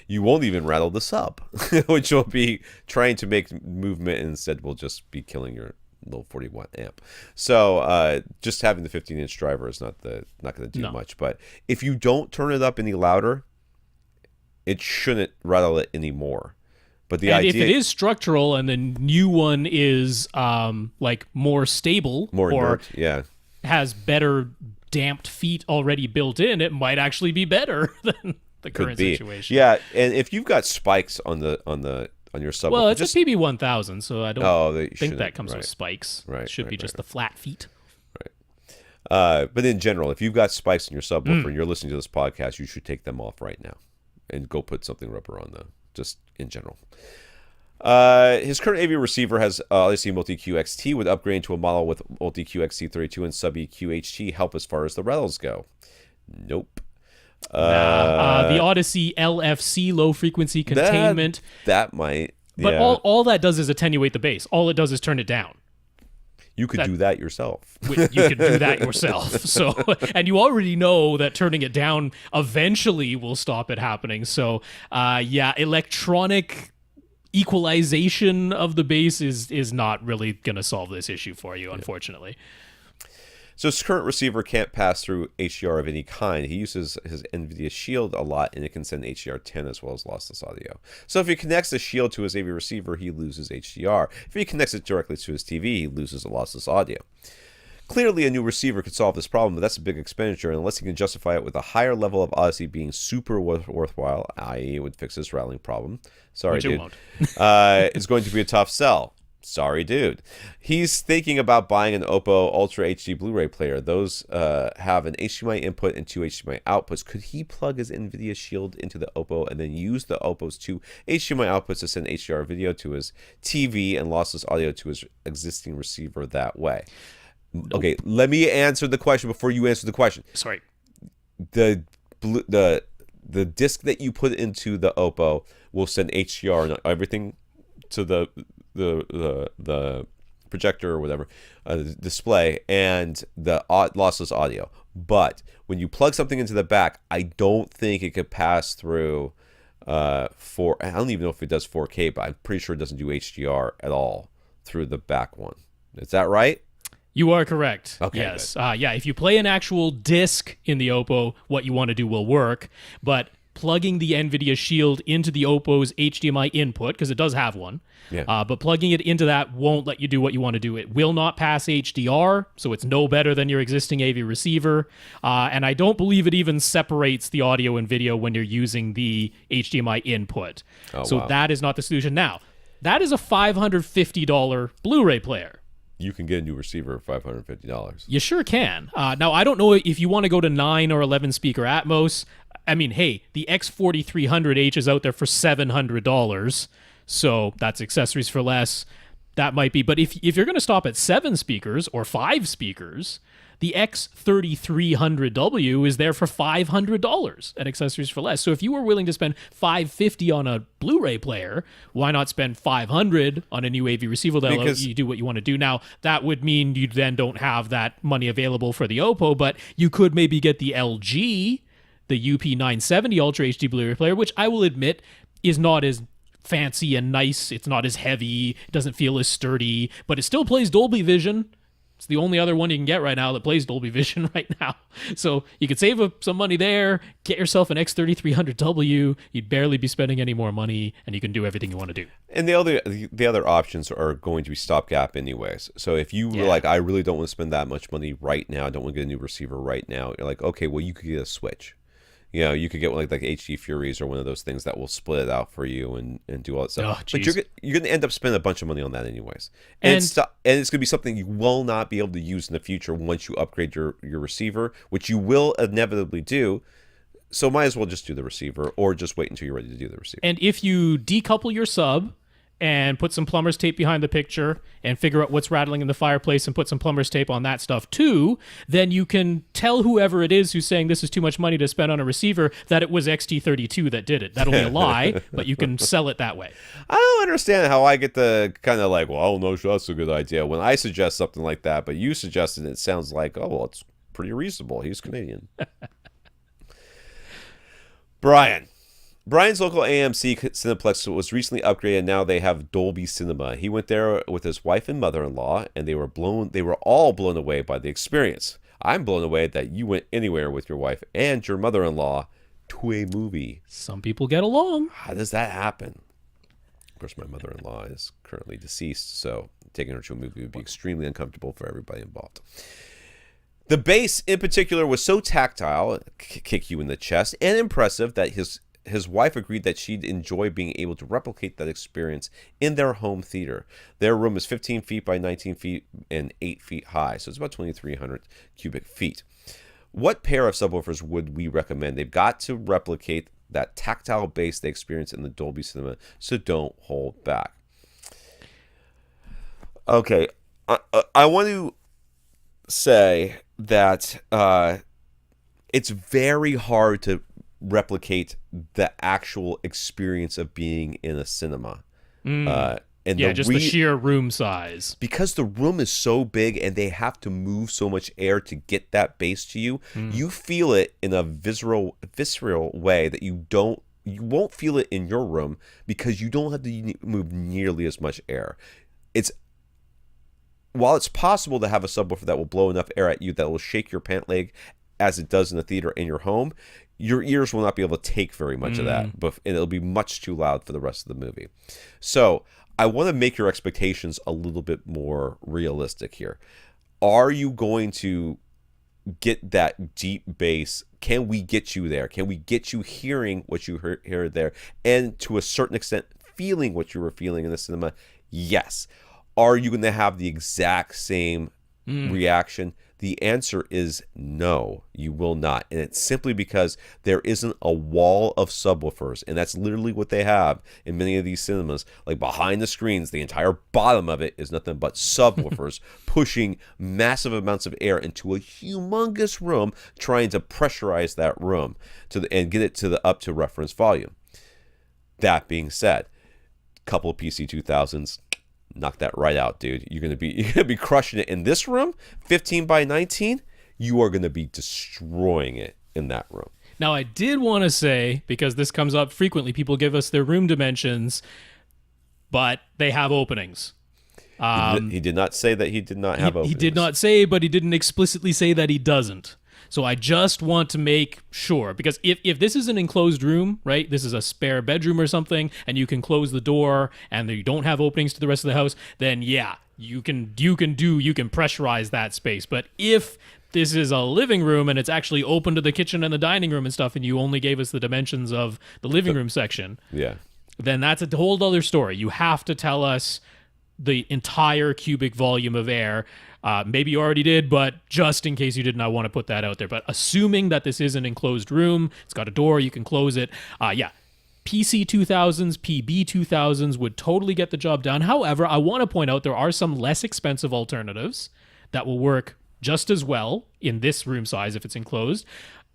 You won't even rattle the sub, which will be trying to make movement and instead will just be killing your little 40-watt amp. So just having the 15-inch driver is not going to do much. But if you don't turn it up any louder, it shouldn't rattle it anymore. But the idea, if it is structural and the new one is like more stable, more inert, has better damped feet already built in, it might actually be better than the current situation. Yeah, and if you've got spikes on your subwoofer. Well, it's a PB1000, so I don't think that comes right. with spikes. Right, it should be just the flat feet. Right. But in general, if you've got spikes in your subwoofer and you're listening to this podcast, you should take them off right now and go put something rubber on them, just in general. His current AV receiver has LAC Multi-Q XT. Would upgrade to a model with Multi-Q XT32 and Sub-EQ HT help as far as the rattles go? Nope. The Odyssey LFC, low frequency containment. That might. But all that does is attenuate the bass. All it does is turn it down. You could do that yourself. You could do that yourself. So, and you already know that turning it down eventually will stop it happening. So, electronic equalization of the bass is not really going to solve this issue for you, unfortunately. So his current receiver can't pass through HDR of any kind. He uses his NVIDIA Shield a lot, and it can send HDR10 as well as lossless audio. So if he connects the Shield to his AV receiver, he loses HDR. If he connects it directly to his TV, he loses the lossless audio. Clearly, a new receiver could solve this problem, but that's a big expenditure, and unless he can justify it with a higher level of Odyssey being super worthwhile, i.e. it would fix his rattling problem. Sorry, dude. Won't. It's going to be a tough sell. Sorry, dude. He's thinking about buying an Oppo Ultra HD Blu-ray player. Those have an HDMI input and 2 HDMI outputs. Could he plug his NVIDIA Shield into the Oppo and then use the Oppo's 2 HDMI outputs to send HDR video to his TV and lossless audio to his existing receiver that way? Nope. Okay, let me answer the question before you answer the question. Sorry. The disc that you put into the Oppo will send HDR and everything to the projector or whatever, the display, and the lossless audio. But when you plug something into the back, I don't think it could pass through I don't even know if it does 4K, but I'm pretty sure it doesn't do HDR at all through the back one. Is that right? You are correct. Okay, yes. Yeah, if you play an actual disc in the Oppo, what you want to do will work, but plugging the NVIDIA Shield into the Oppo's HDMI input, because it does have one, but plugging it into that won't let you do what you want to do. It will not pass HDR, so it's no better than your existing AV receiver, and I don't believe it even separates the audio and video when you're using the HDMI input. So that is not the solution. Now, that is a $550 Blu-ray player. You can get a new receiver for $550. You sure can. Now, I don't know if you want to go to 9 or 11 speaker Atmos. I mean, hey, the X4300H is out there for $700, so that's accessories for less. That might be. But if you're going to stop at 7 speakers or 5 speakers, the X3300W is there for $500 at accessories for less. So if you were willing to spend $550 on a Blu-ray player, why not spend $500 on a new AV receiver that'll let you do what you want to do? Now, that would mean you then don't have that money available for the Oppo, but you could maybe get the LG, the UP970 Ultra HD Blu-ray player, which I will admit is not as fancy and nice. It's not as heavy. It doesn't feel as sturdy, but it still plays Dolby Vision. It's the only other one you can get right now that plays Dolby Vision right now. So you could save some money there, get yourself an X3300W, you'd barely be spending any more money, and you can do everything you want to do. And the other options are going to be stopgap anyways. So if you were like, I really don't want to spend that much money right now, I don't want to get a new receiver right now, you're like, okay, well, you could get a Switch. You know, you could get like HD Furies or one of those things that will split it out for you and do all that stuff. But you're going to end up spending a bunch of money on that anyways. And it's going to be something you will not be able to use in the future once you upgrade your receiver, which you will inevitably do. So might as well just do the receiver or just wait until you're ready to do the receiver. And if you decouple your sub and put some plumber's tape behind the picture and figure out what's rattling in the fireplace and put some plumber's tape on that stuff too, then you can tell whoever it is who's saying this is too much money to spend on a receiver that it was XT32 that did it. That'll be a lie, but you can sell it that way. I don't understand how I get the kind of like, well, I don't know if that's a good idea when I suggest something like that, but you suggested it sounds like, oh, well, it's pretty reasonable. He's Canadian. Brian's local AMC Cineplex was recently upgraded, and now they have Dolby Cinema. He went there with his wife and mother-in-law, and they were all blown away by the experience. I'm blown away that you went anywhere with your wife and your mother-in-law to a movie. Some people get along. How does that happen? Of course, my mother-in-law is currently deceased, so taking her to a movie would be extremely uncomfortable for everybody involved. The bass, in particular, was so tactile, kick you in the chest, and impressive that his wife agreed that she'd enjoy being able to replicate that experience in their home theater. Their room is 15 feet by 19 feet and 8 feet high, so it's about 2,300 cubic feet. What pair of subwoofers would we recommend? They've got to replicate that tactile bass they experience in the Dolby Cinema, so don't hold back. Okay, I want to say that it's very hard to replicate the actual experience of being in a cinema. And the sheer room size. Because the room is so big and they have to move so much air to get that bass to you, you feel it in a visceral way that you won't feel it in your room because you don't have to move nearly as much air. While it's possible to have a subwoofer that will blow enough air at you that will shake your pant leg as it does in the theater in your home, your ears will not be able to take very much of that, and it'll be much too loud for the rest of the movie. So I want to make your expectations a little bit more realistic here. Are you going to get that deep bass? Can we get you there? Can we get you hearing what you heard there? And to a certain extent, feeling what you were feeling in the cinema? Yes. Are you going to have the exact same reaction? The answer is no, you will not. And it's simply because there isn't a wall of subwoofers. And that's literally what they have in many of these cinemas. Like behind the screens, the entire bottom of it is nothing but subwoofers pushing massive amounts of air into a humongous room, trying to pressurize that room and get it up to reference volume. That being said, couple of PC 2000s, knock that right out, dude. You're gonna be crushing it in this room, 15 by 19. You are gonna be destroying it in that room. Now, I did want to say, because this comes up frequently, people give us their room dimensions, but they have openings. He did not say that he did not have openings. He did not say, but he didn't explicitly say that he doesn't. So I just want to make sure, because if this is an enclosed room, right, this is a spare bedroom or something, and you can close the door and you don't have openings to the rest of the house, then yeah, you can pressurize that space. But if this is a living room and it's actually open to the kitchen and the dining room and stuff, and you only gave us the dimensions of the living room section, then that's a whole other story. You have to tell us the entire cubic volume of air. Maybe you already did, but just in case you didn't, I want to put that out there. But assuming that this is an enclosed room, it's got a door, you can close it. PC 2000s, PB 2000s would totally get the job done. However, I want to point out there are some less expensive alternatives that will work just as well in this room size if it's enclosed.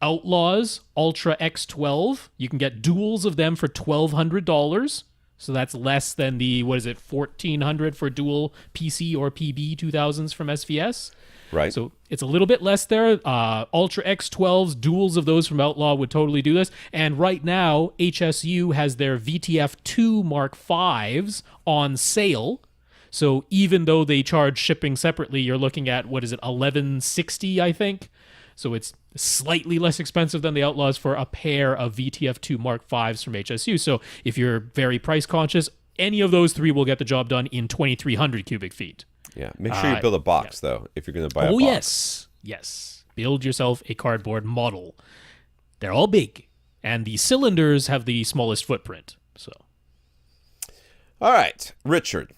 Outlaws Ultra X12, you can get duals of them for $1,200. So that's less than the, $1,400 for dual PC or PB 2000s from SVS. Right. So it's a little bit less there. Ultra X12s, duals of those from Outlaw would totally do this. And right now, HSU has their VTF2 Mark Vs on sale. So even though they charge shipping separately, you're looking at, $1,160, I think. So it's slightly less expensive than the Outlaws for a pair of VTF2 Mark Vs from HSU. So if you're very price conscious, any of those three will get the job done in 2,300 cubic feet. Yeah. Make sure you build a box, though, if you're going to buy a box. Oh, yes. Yes. Build yourself a cardboard model. They're all big. And the cylinders have the smallest footprint. So. All right. Richard.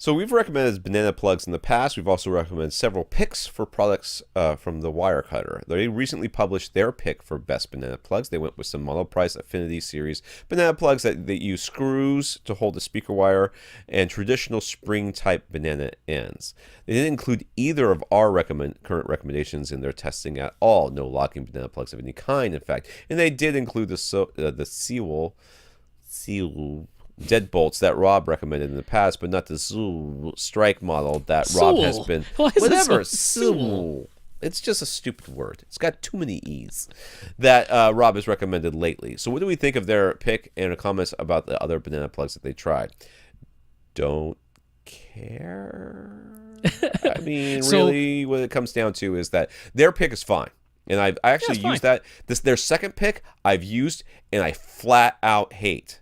So we've recommended banana plugs in the past. We've also recommended several picks for products from the Wirecutter. They recently published their pick for best banana plugs. They went with some monoprice Affinity series banana plugs that use screws to hold the speaker wire and traditional spring type banana ends. They didn't include either of our current recommendations in their testing at all. No locking banana plugs of any kind, in fact. And they did include the Sewell deadbolts that Rob recommended in the past, but not the strike model that Rob has been. Whatever. Sewell. It's just a stupid word. It's got too many E's that Rob has recommended lately. So what do we think of their pick and comments about the other banana plugs that they tried? Don't care. I mean, really, what it comes down to is that their pick is fine. And I actually used that. Their second pick I've used, and I flat out hate.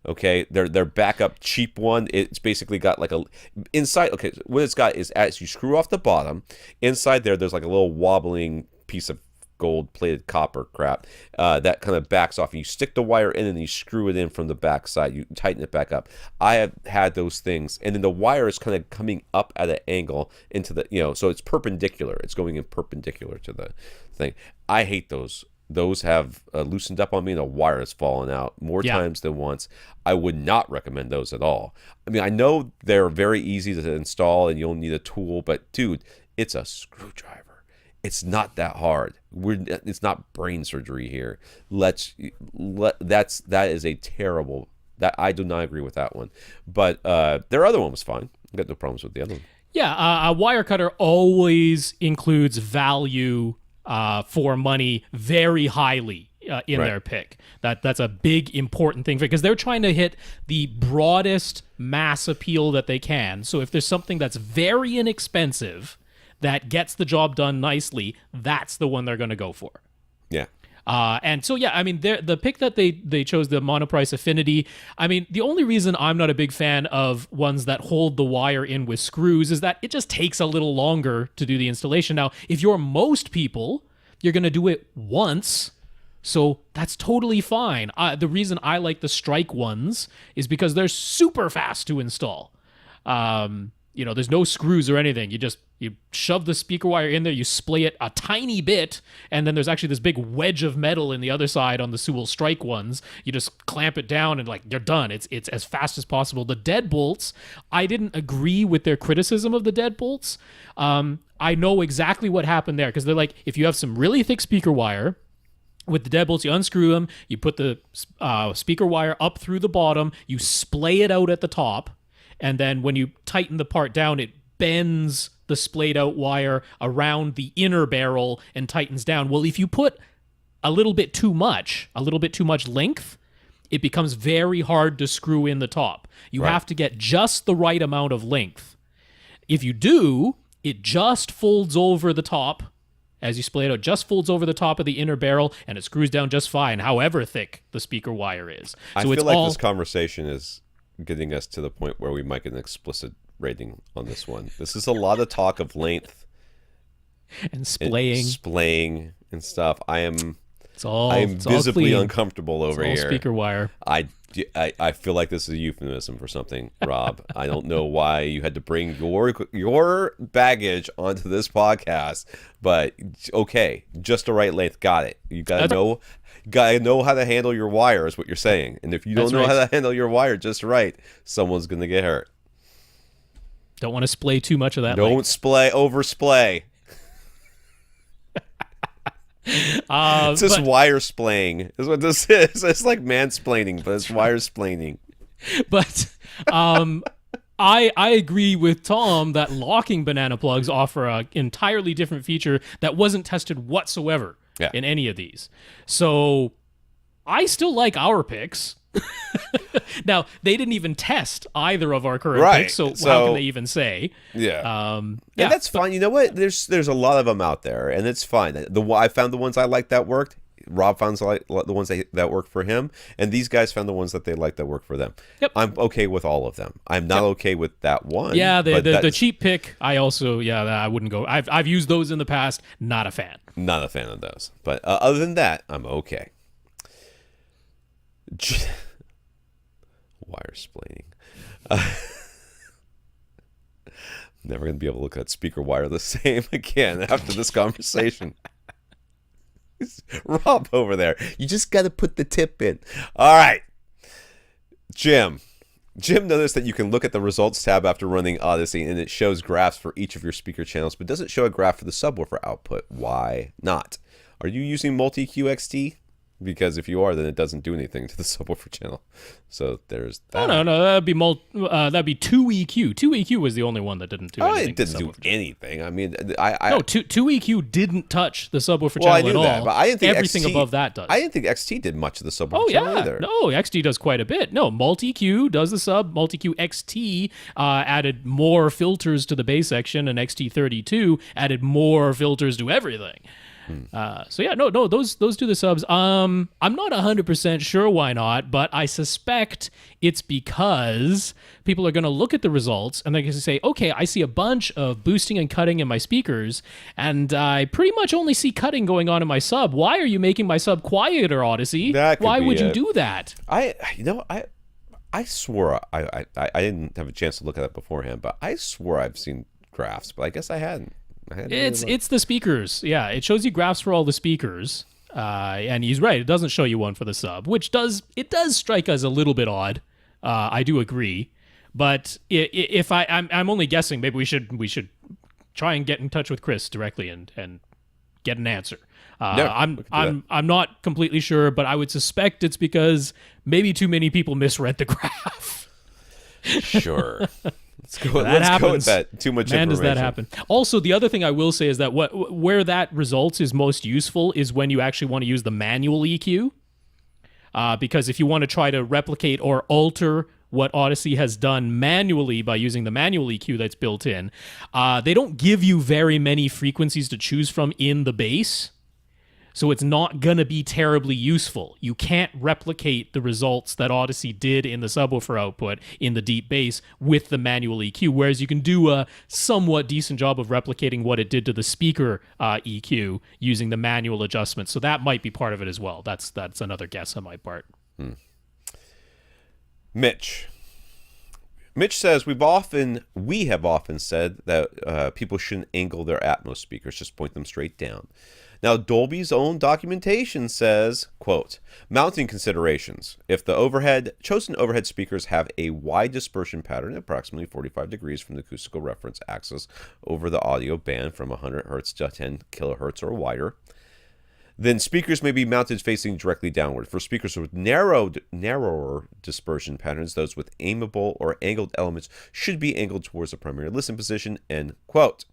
Okay, their backup cheap one, it's basically got like a inside. Okay, what it's got is as you screw off the bottom, inside there's like a little wobbling piece of gold plated copper crap that kind of backs off. You stick the wire in and you screw it in from the back side. You tighten it back up. I have had those things, and then the wire is kind of coming up at an angle into the so it's perpendicular. It's going in perpendicular to the thing. I hate those. Those have loosened up on me and the wire has fallen out more times than once. I would not recommend those at all. I mean, I know they're very easy to install and you'll need a tool, but dude, it's a screwdriver. It's not that hard. It's not brain surgery here. That is a terrible. That I do not agree with that one. But their other one was fine. I got no problems with the other one. Yeah, a Wirecutter always includes value for money very highly in their pick. That's a big important thing because they're trying to hit the broadest mass appeal that they can. So if there's something that's very inexpensive that gets the job done nicely, that's the one they're going to go for. Yeah. And so, I mean, the pick that they chose, the monoprice Affinity, I mean, the only reason I'm not a big fan of ones that hold the wire in with screws is that it just takes a little longer to do the installation. Now, if you're most people, you're going to do it once, so that's totally fine. The reason I like the strike ones is because they're super fast to install. There's no screws or anything. You shove the speaker wire in there, you splay it a tiny bit, and then there's actually this big wedge of metal in the other side on the Sewell Strike ones. You just clamp it down and you're done. It's as fast as possible. The deadbolts, I didn't agree with their criticism of the deadbolts. I know exactly what happened there, because they're like, if you have some really thick speaker wire, with the deadbolts, you unscrew them, you put the speaker wire up through the bottom, you splay it out at the top, and then when you tighten the part down, it bends the splayed out wire around the inner barrel and tightens down. Well, if you put a little bit too much length, it becomes very hard to screw in the top. You have to get just the right amount of length. If you do, it just folds over the top. As you splay it out, just folds over the top of the inner barrel, and it screws down just fine, however thick the speaker wire is. So I feel like this conversation is getting us to the point where we might get an explicit rating on this one. This is a lot of talk of length and splaying and stuff. I am it's visibly all uncomfortable over here. Speaker wire. I feel like this is a euphemism for something, Rob. I don't know why you had to bring your baggage onto this podcast, but okay, just the right length. Got it. You gotta know how to handle your wire is what you're saying. And if you don't know how to handle your wire just right, someone's gonna get hurt. Don't want to splay too much of that. Don't oversplay. It's just wire splaying is what this is. It's like mansplaining, but it's wire splaining. But I agree with Tom that locking banana plugs offer an entirely different feature that wasn't tested whatsoever in any of these. So I still like our picks. Now, they didn't even test either of our current picks, so how can they even say? And that's fine. You know what? There's a lot of them out there, and it's fine. I found the ones I liked that worked. Rob found the ones that worked for him, and these guys found the ones that they liked that worked for them. Yep. I'm okay with all of them. I'm not okay with that one. Yeah, the cheap pick, I also, I wouldn't go. I've used those in the past. Not a fan. Not a fan of those. But other than that, I'm okay. Wire splaining. Never going to be able to look at speaker wire the same again after this conversation. Rob over there. You just got to put the tip in. All right. Jim noticed that you can look at the results tab after running Odyssey, and it shows graphs for each of your speaker channels, but doesn't show a graph for the subwoofer output. Why not? Are you using Multi-QXT? Because if you are, then it doesn't do anything to the subwoofer channel. So there's that. No, that'd be 2EQ. 2EQ was the only one that didn't do anything. It didn't do anything. I mean, no, 2EQ didn't touch the subwoofer channel at all. That, but I didn't think everything above that does. I didn't think XT did much of the subwoofer channel either. No, XT does quite a bit. No, Multi-Q does the sub. Multi-Q XT added more filters to the bass section, and XT32 added more filters to everything. Those do the subs. I'm not 100% sure why not, but I suspect it's because people are going to look at the results and they're going to say, okay, I see a bunch of boosting and cutting in my speakers, and I pretty much only see cutting going on in my sub. Why are you making my sub quieter, Odyssey? Why would you do that? I swore I didn't have a chance to look at it beforehand, but I swore I've seen graphs, but I guess I hadn't. It's the speakers. Yeah, it shows you graphs for all the speakers. And he's right. It doesn't show you one for the sub, which does strike us a little bit odd. I do agree. But if I'm only guessing, maybe we should try and get in touch with Chris directly and get an answer. I'm not completely sure, but I would suspect it's because maybe too many people misread the graph. Sure. Let's go with that. Too much information. Man, does that happen. Also, the other thing I will say is that where that results is most useful is when you actually want to use the manual EQ. Because if you want to try to replicate or alter what Odyssey has done manually by using the manual EQ that's built in, they don't give you very many frequencies to choose from in the bass. So it's not going to be terribly useful. You can't replicate the results that Odyssey did in the subwoofer output in the deep bass with the manual EQ, whereas you can do a somewhat decent job of replicating what it did to the speaker EQ using the manual adjustments. So that might be part of it as well. That's another guess on my part. Mitch, Mitch says we have often said that people shouldn't angle their Atmos speakers, just point them straight down. Now, Dolby's own documentation says, quote, mounting considerations. If the chosen overhead speakers have a wide dispersion pattern, approximately 45 degrees from the acoustical reference axis over the audio band from 100 Hz to 10 kilohertz or wider, then speakers may be mounted facing directly downward. For speakers with narrower dispersion patterns, those with aimable or angled elements should be angled towards the primary listen position, end quote.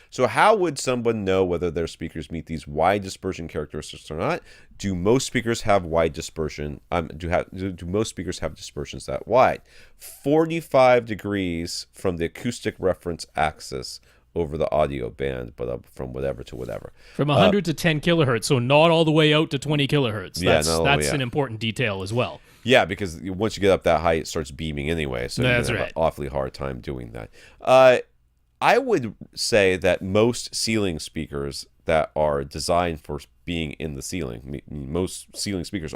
So how would someone know whether their speakers meet these wide dispersion characteristics or not? Do most speakers have wide dispersion? Do most speakers have dispersions that wide? 45 degrees from the acoustic reference axis over the audio band, but from whatever to whatever. From 100 to 10 kilohertz, so not all the way out to 20 kilohertz. That's an important detail as well. Yeah, because once you get up that high, it starts beaming anyway, so that's you have right. an awfully hard time doing that. I would say that most ceiling speakers that are designed for being in the ceiling, most ceiling speakers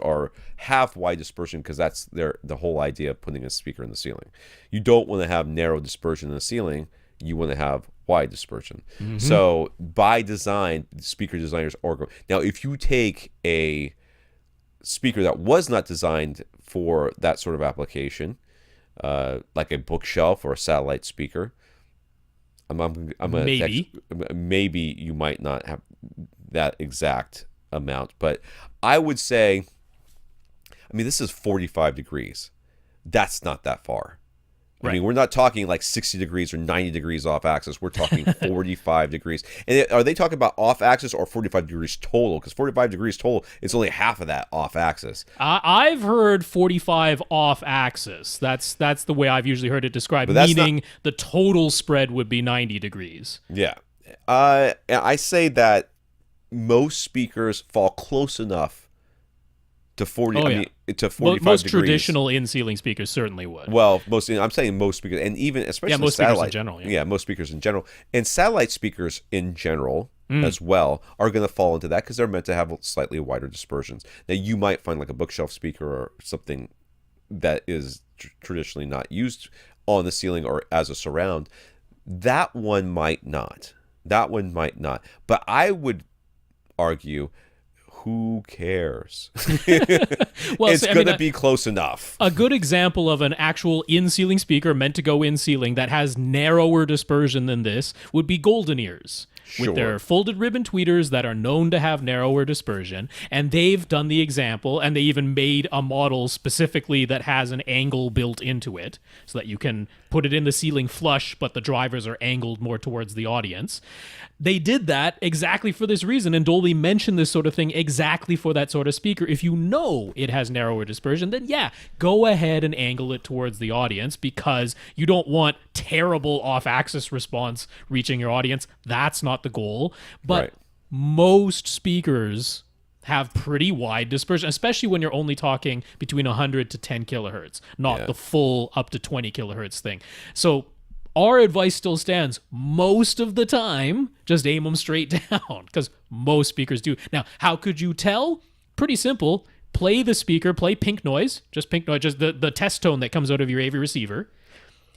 have wide dispersion because that's the whole idea of putting a speaker in the ceiling. You don't want to have narrow dispersion in the ceiling. You want to have wide dispersion. Mm-hmm. So by design, speaker designers are now, if you take a speaker that was not designed for that sort of application, like a bookshelf or a satellite speaker, maybe you might not have that exact amount, but I would say, this is 45 degrees. That's not that far. Right. I mean, we're not talking like 60 degrees or 90 degrees off axis. We're talking 45 degrees. And are they talking about off axis or 45 degrees total? Because 45 degrees total, it's only half of that off axis. I've heard 45 off axis. That's the way I've usually heard it described, meaning the total spread would be 90 degrees. Yeah. I say that most speakers fall close enough to 40. To 45 most degrees. Traditional in-ceiling speakers certainly would. Well, I'm saying most speakers, and even especially most satellite. Speakers in general. Yeah, most speakers in general, and satellite speakers in general as well are going to fall into that because they're meant to have slightly wider dispersions. Now, you might find like a bookshelf speaker or something that is traditionally not used on the ceiling or as a surround. That one might not. But I would argue, who cares? Well, it's going to be close enough. A good example of an actual in-ceiling speaker meant to go in-ceiling that has narrower dispersion than this would be Golden Ears. Sure. With their folded ribbon tweeters that are known to have narrower dispersion. And they've done the example, and they even made a model specifically that has an angle built into it so that you can put it in the ceiling flush, but the drivers are angled more towards the audience. They did that exactly for this reason, and Dolby mentioned this sort of thing exactly for that sort of speaker. If you know it has narrower dispersion, then yeah, go ahead and angle it towards the audience because you don't want terrible off-axis response reaching your audience. That's not the goal. But right. Most speakers have pretty wide dispersion, especially when you're only talking between 100 to 10 kilohertz, not the full up to 20 kilohertz thing. So our advice still stands. Most of the time, just aim them straight down because most speakers do. Now, how could you tell? Pretty simple. Play the speaker, play pink noise, just the test tone that comes out of your AV receiver.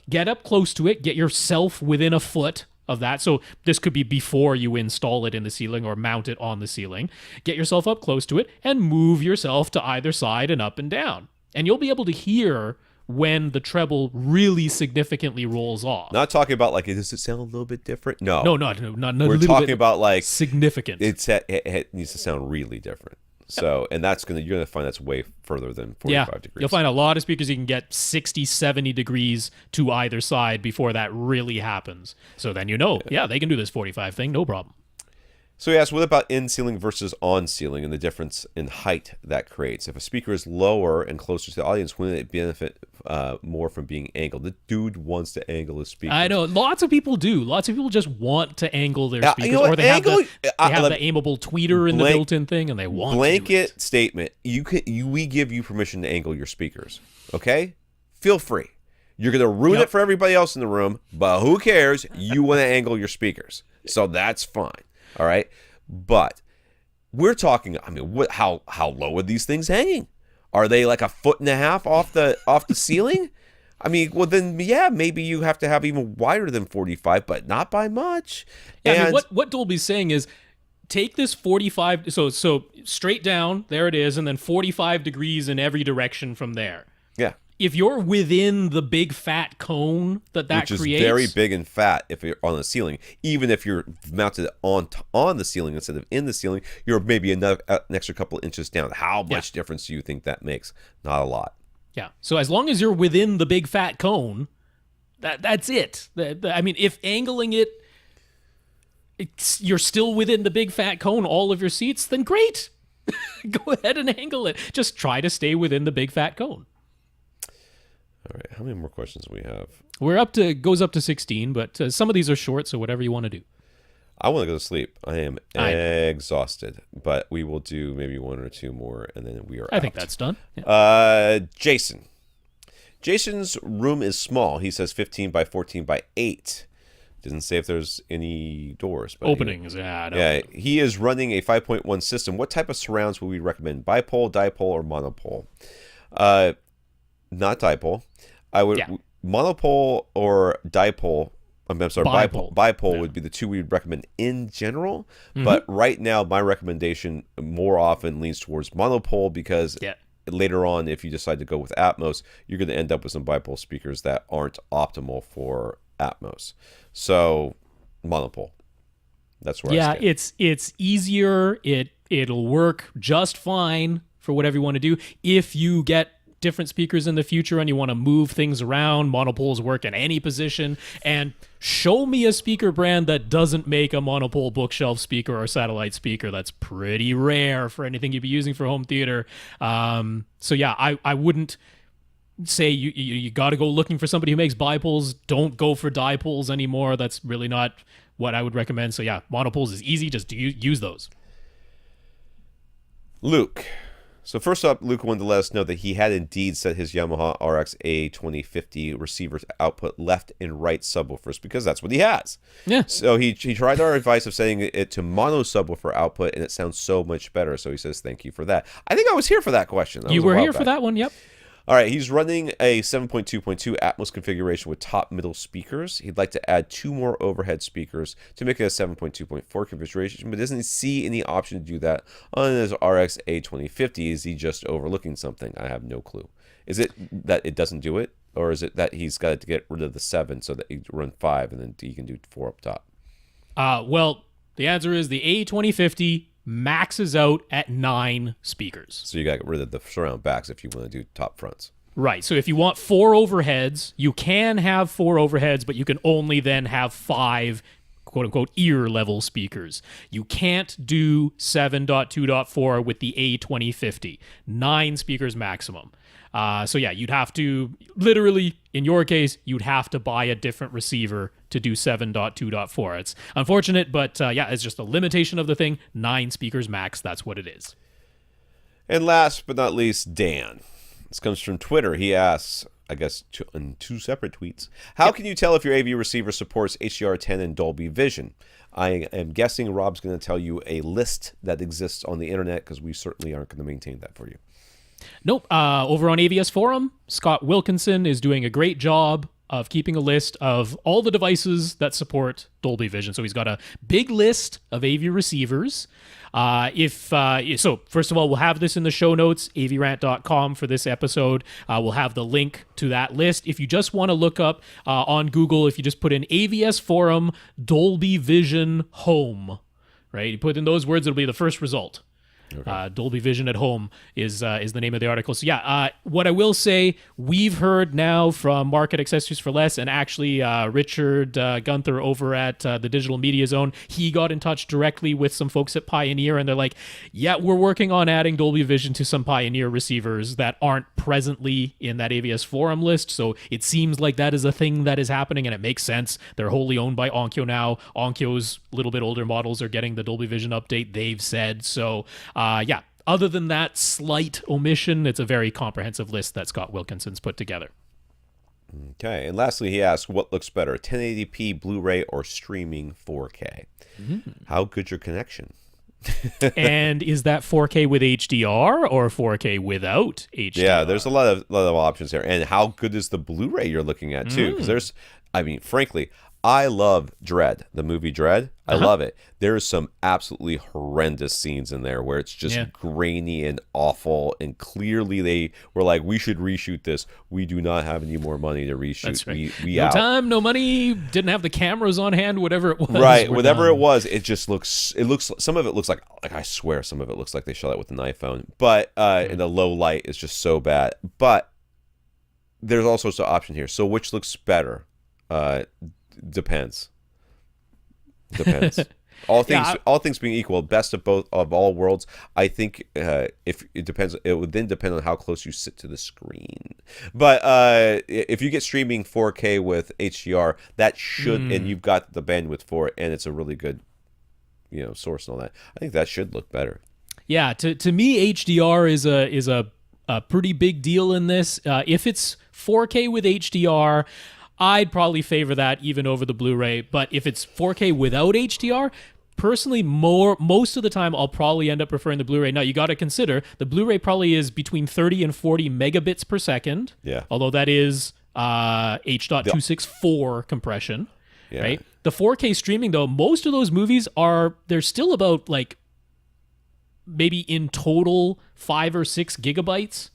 Get up close to it, get yourself within a foot of that. So this could be before you install it in the ceiling or mount it on the ceiling. Get yourself up close to it and move yourself to either side and up and down. And you'll be able to hear when the treble really significantly rolls off. Not talking about like, does it sound a little bit different? No. Not We're talking about like significant. It needs to sound really different. So, and you're going to find that's way further than 45 degrees. You'll find a lot of speakers you can get 60, 70 degrees to either side before that really happens. So then they can do this 45 thing, no problem. So he asked, what about in-ceiling versus on-ceiling and the difference in height that creates? If a speaker is lower and closer to the audience, wouldn't it benefit more from being angled? The dude wants to angle his speaker. I know. Lots of people do. Lots of people just want to angle their speakers. Or they have the aimable tweeter in the built-in thing, and they want blanket statement. We give you permission to angle your speakers. Okay? Feel free. You're going to ruin it for everybody else in the room, but who cares? You want to angle your speakers. So that's fine. All right, but we're talking. How low are these things hanging? Are they like a foot and a half off the ceiling? I mean, well then, yeah, maybe you have to have even wider than 45, but not by much. Yeah, And I mean, what Dolby's saying is take this 45, so straight down, there it is, and then 45 degrees in every direction from there. yeah, If you're within the big fat cone that which is creates, very big and fat if you're on the ceiling. Even if you're mounted on the ceiling instead of in the ceiling, you're maybe an extra couple inches down. How much difference do you think that makes? Not a lot. yeah. So as long as you're within the big fat cone, that's it. I mean, if angling it, you're still within the big fat cone, all of your seats, then great. Go ahead and angle it. Just try to stay within the big fat cone. All right, how many more questions do we have? Goes up to 16, but some of these are short, so whatever you want to do. I want to go to sleep. I am exhausted, but we will do maybe one or two more, and then we are out. I think that's done. Yeah. Jason. Jason's room is small. He says 15 by 14 by 8. Doesn't say if there's any doors. But Openings, he is running a 5.1 system. What type of surrounds would we recommend? Bipole, dipole, or monopole? Not dipole. I would monopole or dipole. I'm sorry, bipole. Bipole would be the two we would recommend in general. Mm-hmm. But right now, my recommendation more often leans towards monopole because later on, if you decide to go with Atmos, you're going to end up with some bipole speakers that aren't optimal for Atmos. So monopole. That's where I stand. It's easier. It'll work just fine for whatever you want to do. If you get different speakers in the future and you want to move things around, monopoles work in any position. And show me a speaker brand that doesn't make a monopole bookshelf speaker or satellite speaker. That's pretty rare for anything you'd be using for home theater. So yeah, I wouldn't say you got to go looking for somebody who makes bipoles. Don't go for dipoles anymore. That's really not what I would recommend. So yeah, monopoles is easy. Just use those. Luke. So first up, Luke wanted to let us know that he had indeed set his Yamaha RX A2050 receiver to output left and right subwoofers because that's what he has. Yeah. So he tried our advice of setting it to mono subwoofer output, and it sounds so much better. So he says thank you for that. I think I was here for that question. You were here for that one, yep. All right, he's running a 7.2.2 Atmos configuration with top middle speakers. He'd like to add 2 more overhead speakers to make it a 7.2.4 configuration, but doesn't see any option to do that on his RX A2050. Is he just overlooking something? I have no clue. Is it that it doesn't do it, or is it that he's got to get rid of the 7 so that he can run 5 and then he can do 4 up top? Well, the answer is the A2050 maxes out at 9 speakers. So you got to get rid of the surround backs if you want to do top fronts. Right. So if you want 4 overheads, you can have 4 overheads, but you can only then have 5 quote-unquote ear-level speakers. You can't do 7.2.4 with the A2050. 9 speakers maximum. So yeah, you'd have to, literally, in your case, you'd have to buy a different receiver to do 7.2.4. It's unfortunate, but yeah, it's just a limitation of the thing. 9 speakers max, that's what it is. And last but not least, Dan. This comes from Twitter. He asks, I guess in 2 separate tweets, how can you tell if your AV receiver supports HDR10 and Dolby Vision? I am guessing Rob's going to tell you a list that exists on the internet because we certainly aren't going to maintain that for you. Nope. Over on AVS Forum, Scott Wilkinson is doing a great job of keeping a list of all the devices that support Dolby Vision. So he's got a big list of AV receivers. So first of all, we'll have this in the show notes, avrant.com for this episode. We'll have the link to that list. If you just want to look up on Google, if you just put in AVS Forum Dolby Vision Home, right? You put in those words, it'll be the first result. Okay. Dolby Vision at Home is the name of the article. So yeah, what I will say, we've heard now from Market Accessories for Less, and actually Richard Gunther over at the Digital Media Zone, he got in touch directly with some folks at Pioneer, and they're like, yeah, we're working on adding Dolby Vision to some Pioneer receivers that aren't presently in that AVS Forum list. So it seems like that is a thing that is happening, and it makes sense. They're wholly owned by Onkyo now. Onkyo's little bit older models are getting the Dolby Vision update, they've said. So yeah, other than that slight omission, it's a very comprehensive list that Scott Wilkinson's put together. Okay, and lastly, he asks, what looks better, 1080p, Blu-ray, or streaming 4K? Mm-hmm. How good's your connection? And is that 4K with HDR or 4K without HDR? Yeah, there's a lot of options there. And how good is the Blu-ray you're looking at too? Because frankly, I love Dread, the movie Dread. I love it. There's some absolutely horrendous scenes in there where it's just grainy and awful, and clearly they were like, we should reshoot this. We do not have any more money to reshoot. That's right. We no out. time, no money, didn't have the cameras on hand, whatever it was. Right, whatever it was, it looks, some of it looks like I swear some of it looks like they shot it with an iPhone. But in the low light, it's just so bad. But there's also an option here. So which looks better? Depends. All things being equal, best of all worlds. I think if it depends, it would then depend on how close you sit to the screen. But if you get streaming 4K with HDR, that should, and you've got the bandwidth for it, and it's a really good, source and all that. I think that should look better. Yeah, to me, HDR is a pretty big deal in this. If it's 4K with HDR, I'd probably favor that even over the Blu-ray. But if it's 4K without HDR, personally, most of the time, I'll probably end up preferring the Blu-ray. Now, you got to consider the Blu-ray probably is between 30 and 40 megabits per second. Yeah. Although that is H.264 compression. Yeah. Right. The 4K streaming, though, most of those movies they're still about like maybe in total 5 or 6 gigabytes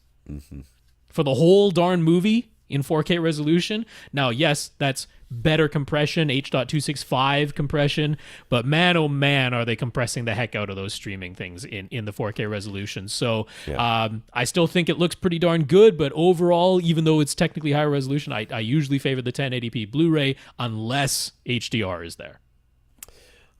for the whole darn movie in 4K resolution. Now, yes, that's better compression, H.265 compression, but man, oh man, are they compressing the heck out of those streaming things in the 4K resolution. So I still think it looks pretty darn good, but overall, even though it's technically higher resolution, I usually favor the 1080p Blu-ray unless HDR is there.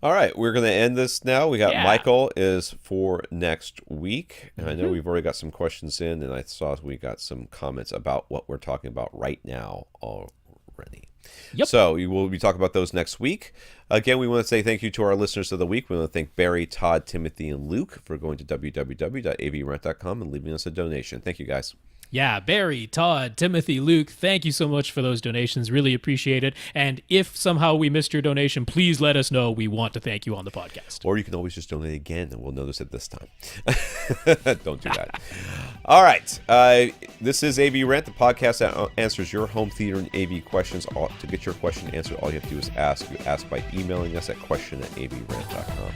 All right, we're going to end this now. We got Michael is for next week. And I know we've already got some questions in, and I saw we got some comments about what we're talking about right now already. Yep. So we will be talking about those next week. Again, we want to say thank you to our listeners of the week. We want to thank Barry, Todd, Timothy, and Luke for going to www.avrant.com and leaving us a donation. Thank you, guys. Yeah, Barry, Todd, Timothy, Luke, thank you so much for those donations. Really appreciate it. And if somehow we missed your donation, please let us know. We want to thank you on the podcast. Or you can always just donate again, and we'll notice it this time. Don't do that. All right. This is AVRant, the podcast that answers your home theater and AV questions. To get your question answered, all you have to do is ask. You ask by emailing us at question@avrant.com.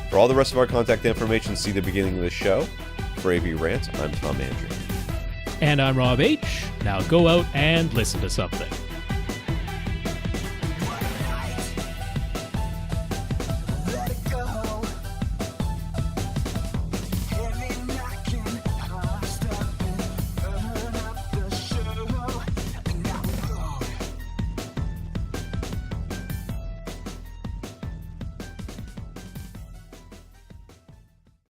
For all the rest of our contact information, see the beginning of the show. For AVRant, I'm Tom Andry. And I'm Rob H. Now go out and listen to something.